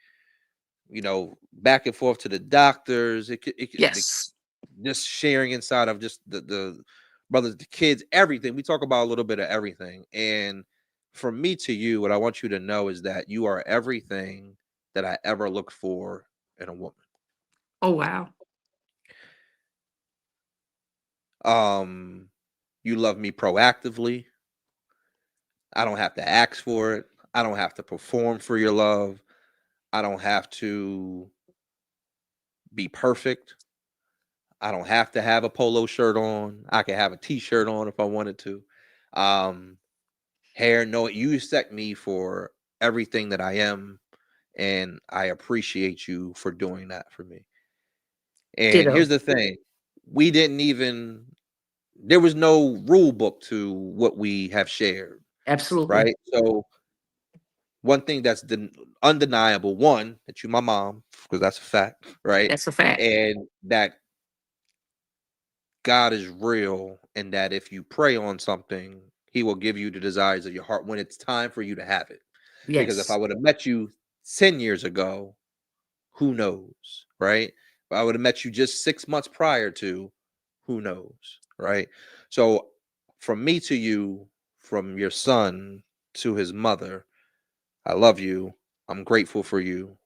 back and forth to the doctors. It could Yes. just sharing inside of just the brothers, the kids, everything. We talk about a little bit of everything. And from me to you, what I want you to know is that you are everything that I ever looked for in a woman. Oh, wow. Um, you love me proactively. I don't have to ask for it. I don't have to perform for your love. I don't have to be perfect. I don't have to have a polo shirt on. I can have a t-shirt on if I wanted to. Um, Hair, no, you accept me for everything that I am, and I appreciate you for doing that for me. And Ditto. here's the thing, we didn't even, there was no rule book to what we have shared, Absolutely. right? So one thing that's undeniable, one, that you my mom, because that's a fact, right? That's a fact. And that God is real, and that if you pray on something, he will give you the desires of your heart when it's time for you to have it. Because if I Yes. would have met you 10 years ago, who knows, right? If I would have met you just 6 months prior to, who knows, right? So from me to you, from your son to his mother, I love you. I'm grateful for you.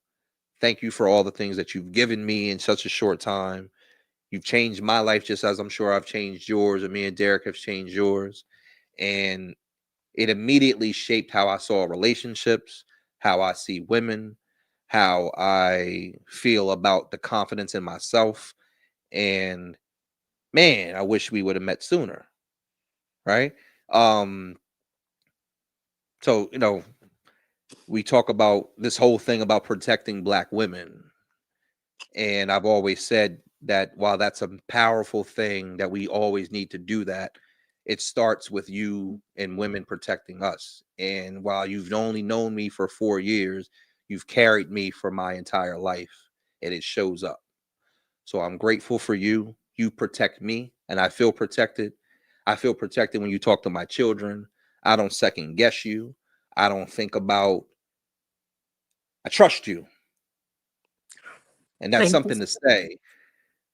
Thank you for all the things that you've given me in such a short time. You've changed my life just as I'm sure I've changed yours, and me and Derek have changed yours. And it immediately shaped how I saw relationships, how I see women, how I feel about the confidence in myself. And man, I wish we would have met sooner, right? Um, so we talk about this whole thing about protecting black women. And I've always said that while that's a powerful thing that we always need to do that, it starts with you and women protecting us. And while you've only known me for 4 years, you've carried me for my entire life, and it shows up. So I'm grateful for you. You protect me, and I feel protected. I feel protected when you talk to my children. I don't second guess you. I don't think about, I trust you. And that's Thank you. something to say,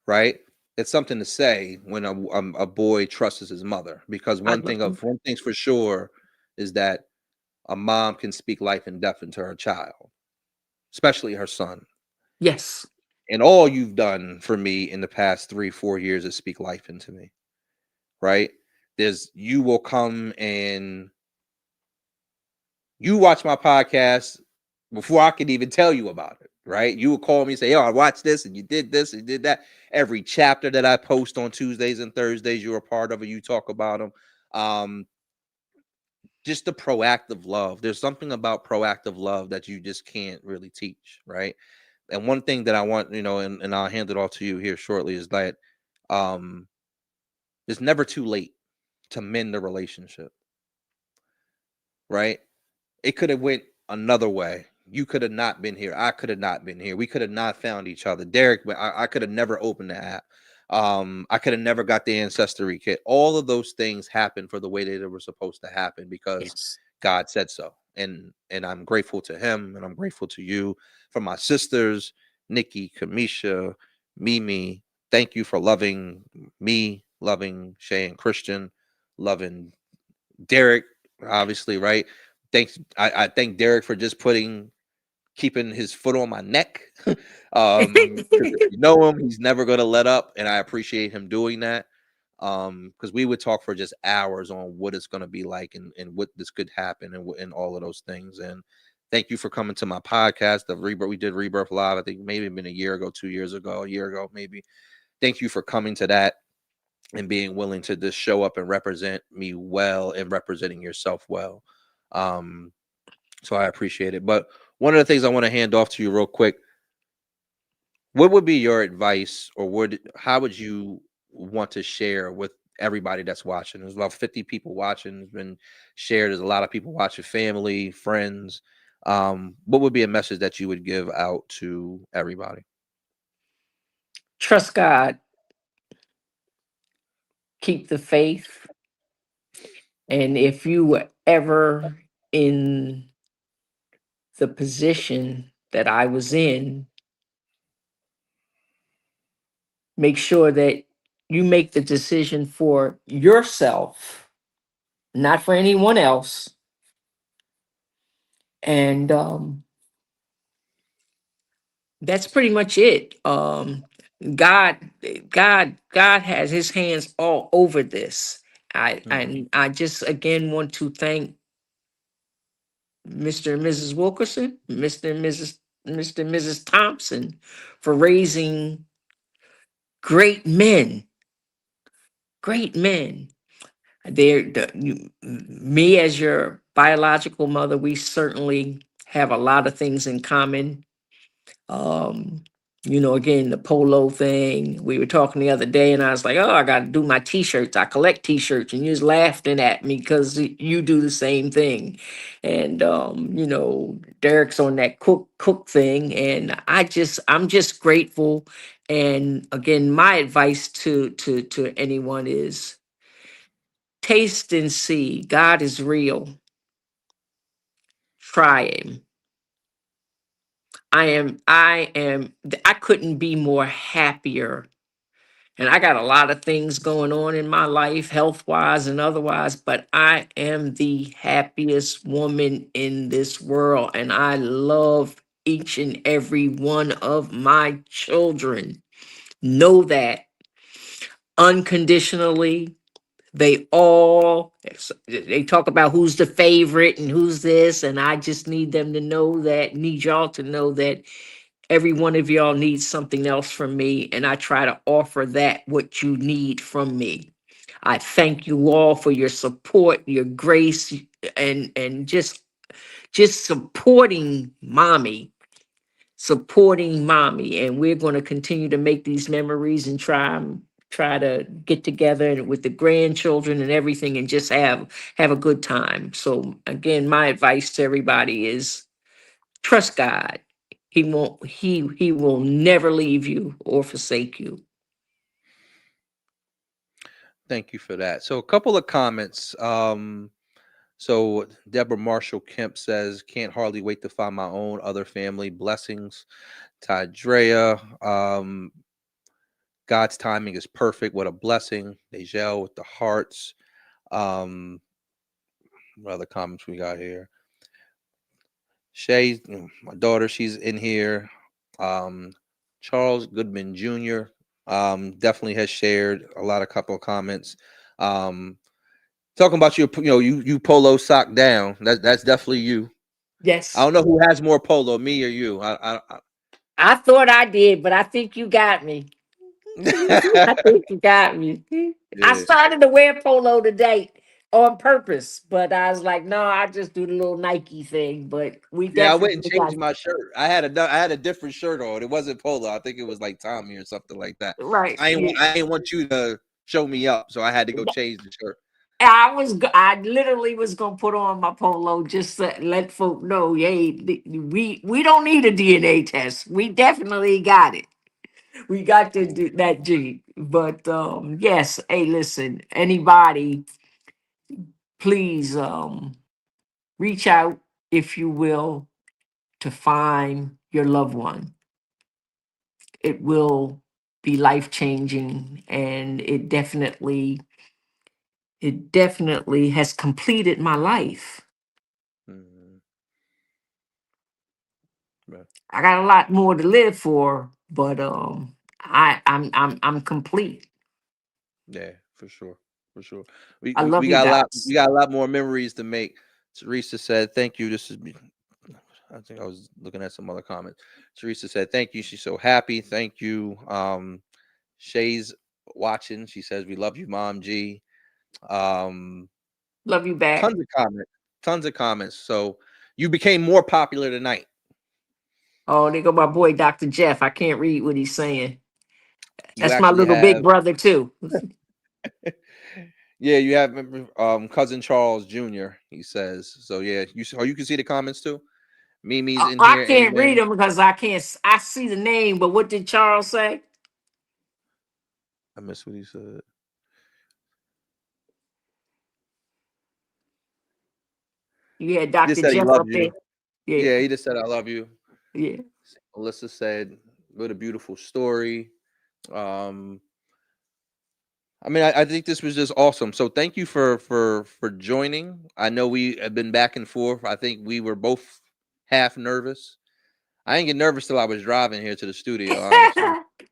right? It's something to say when a boy trusts his mother, because I love you. one thing's for sure is that a mom can speak life and death into her child, especially her son. Yes. And all you've done for me in the past 3 4 years is speak life into me, right? There's you will come and you watch my podcast before I could even tell you about it, right? You would call me and say, "Yo, I watched this and you did this and you did that." Every chapter that I post on Tuesdays and Thursdays, you're a part of it. You talk about them. Um, just the proactive love. There's something about proactive love that you just can't really teach, right? And one thing that I want, and I'll hand it off to you here shortly, is that um, it's never too late to mend the relationship, right? It could have went another way, you could have not been here. I could have not been here. We could have not found each other. Derek, but I could have never opened the app. I could have never got the ancestry kit. All of those things happened for the way that they were supposed to happen because Yes. God said so. And I'm grateful to him, and I'm grateful to you, for my sisters, Nikki, Kamisha, Mimi. Thank you for loving me, loving Shay and Christian, loving Derek, obviously, right? Thanks. I thank Derek for just keeping his foot on my neck. Because if you know him, he's never gonna let up, and I appreciate him doing that. Because we would talk for just hours on what it's gonna be like, and what this could happen, and all of those things. And thank you for coming to my podcast, the Rebirth. We did Rebirth Live. I think maybe been a year ago, 2 years ago, a year ago, maybe. Thank you for coming to that and being willing to just show up and represent me well, and representing yourself well. Um, so I appreciate it. But one of the things I want to hand off to you real quick, what would be your advice, or how would you want to share with everybody that's watching? There's about 50 people watching. It's been shared. There's a lot of people watching, family, friends. What would be a message that you would give out to everybody? Trust God, keep the faith, and if you were ever in the position that I was in, make sure that you make the decision for yourself, not for anyone else. And that's pretty much it. God, God has His hands all over this. Mhm. I just again want to thank Mr. and Mrs. Wilkerson, Mr. and Mrs. Thompson, for raising great men, great men. Me as your biological mother, we certainly have a lot of things in common. Um, again, the polo thing. We were talking the other day, and I was like, "Oh, I got to do my T-shirts. I collect T-shirts," and you was laughing at me because you do the same thing. And Derek's on that cook thing, and I'm just grateful. And again, my advice to anyone is taste and see. God is real. Try Him. I couldn't be more happier. And I got a lot of things going on in my life, health wise and otherwise, but I am the happiest woman in this world. And I love each and every one of my children. Know that unconditionally. They talk about who's the favorite and who's this, and I just need them to know that, need y'all to know that every one of y'all needs something else from me, and I try to offer that what you need from me. I thank you all for your support, your grace, and just supporting mommy, and we're going to continue to make these memories and try to get together with the grandchildren and everything, and just have a good time. So again, my advice to everybody is trust God. He will never leave you or forsake you. Thank you for that. So a couple of comments. So Deborah Marshall Kemp says, "Can't hardly wait to find my own other family. Blessings." Tydrea, God's timing is perfect. What a blessing. Dejel with the hearts. Um, what other comments we got here? Shay, my daughter, she's in here. Um, Charles Goodman Jr. Definitely has shared a couple of comments. Um, Talking about you polo sock down. That's definitely you. I Yes. don't know who has more polo, me or you. I thought I did, but I think you got me. I think you got me. I Yeah. started to wear polo today on purpose, but I was like, no, I just do the little Nike thing. But we Yeah, I went and definitely got changed my shirt. I had a different shirt on. It wasn't polo. I think it was like Tommy or something like that. right. I ain't want you to show me up, so I had to go change the shirt. I literally was gonna put on my polo just to let folk know, hey, we don't need a DNA test. We definitely got it. We got to Cool. do that gene. But yes, hey, listen, anybody, please reach out if you will to find your loved one. It will be life changing, and it definitely has completed my life. Mhm. Right. I got a lot more to live for, but I'm complete. Yeah, for sure. For sure. I We love you got a lot, guys. we got a lot more memories to make. Teresa said, thank you. This is I think I was looking at some other comments. Teresa said, thank you. She's so happy. Thank you. Shay's watching. She says, we love you, Mom G. Um, Love you back. tons of comments. Tons of comments. So you became more popular tonight. Oh, there go my boy Dr. Jeff. I can't read what he's saying. You That's my actually little big have brother too. yeah, you have cousin Charles Jr. He says. So yeah, you can see the comments too. Mimi's in I here. can't read Amen. them because I can't. I see the name, but what did Charles say? I miss what he said. You had He just Dr. said he Jeff loves up there. you. Yeah, Yeah, he just said I love you. yeah. Alyssa said, "What a beautiful story." Um, I mean, I think this was just awesome. So thank you for joining. I know we have been back and forth. I think we were both half nervous. I didn't get nervous till I was driving here to the studio. Honestly,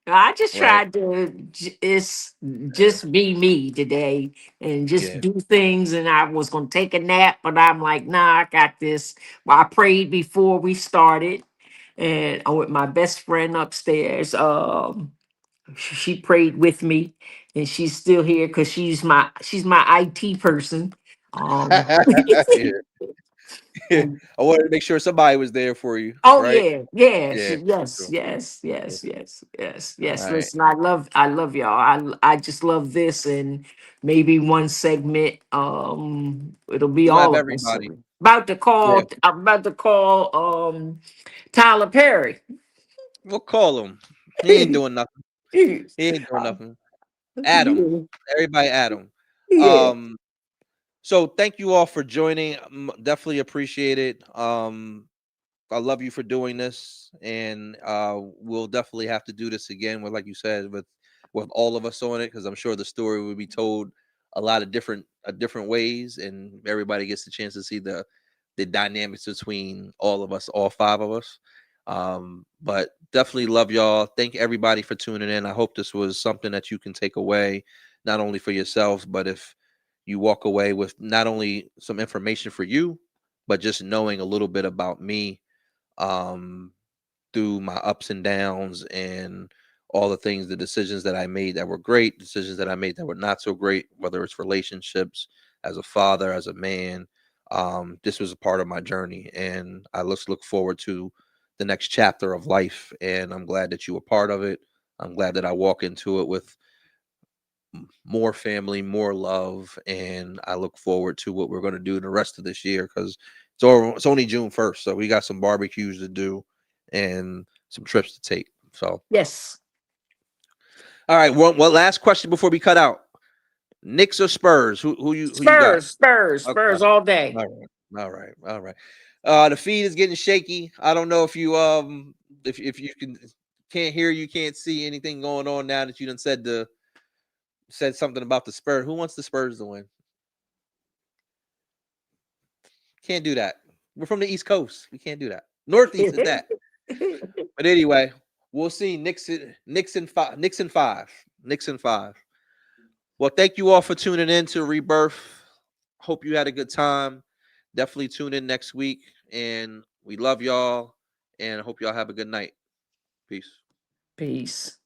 I just right? tried to it's Yeah, just be me today and just yeah. do things. And I was gonna take a nap, but I'm like, nah, I got this. Well, I prayed before we started, and I'm with my best friend upstairs. She prayed with me, and she's still here because she's my IT person. Um, Yeah. I wanted to make sure somebody was there for you, Oh right? yeah, yeah. Yeah, for Yes, sure. yes, Yeah. yes, yes, yes, All yes. right. Listen, I love y'all. I just love this, and maybe one segment. It'll be We'll have all of us. everybody. About to Yeah. call. I'm about to call. Tyler Perry. We'll call him. He ain't doing nothing. He ain't doing Uh, nothing. Adam. yeah, Everybody Adam. yeah. Um, so thank you all for joining. Definitely appreciate it. I love you for doing this, and we'll definitely have to do this again with, like you said, with all of us on it, because I'm sure the story will be told a lot of different ways, and everybody gets the chance to see the dynamics between all of us, all five of us. But definitely love y'all. Thank everybody for tuning in. I hope this was something that you can take away, not only for yourselves, but if you walk away with not only some information for you, but just knowing a little bit about me, um, through my ups and downs and all the things, the decisions that I made that were great, decisions that I made that were not so great, whether it's relationships, as a father, as a man. This was a part of my journey, and I look forward to the next chapter of life. And I'm glad that you were part of it. I'm glad that I walk into it with more family, more love, and I look forward to what we're going to do the rest of this year, because it's only June 1st, so we got some barbecues to do and some trips to take. So, Yes. all right, one last question before we cut out: Knicks or Spurs? Who you got? Spurs, Spurs, Okay, Spurs all day. all right, all right, all right. The feed is getting shaky. I don't know if you if you can't hear, you can't see anything going on now that you done said something about the Spurs. Who wants the Spurs to win? Can't do that. We're from the East Coast. We can't do that. Northeast at that. But anyway, we'll see. Nixon five. Nixon 5. Well, thank you all for tuning in to Rebirth. Hope you had a good time. Definitely tune in next week. And we love y'all. And hope y'all have a good night. Peace. Peace.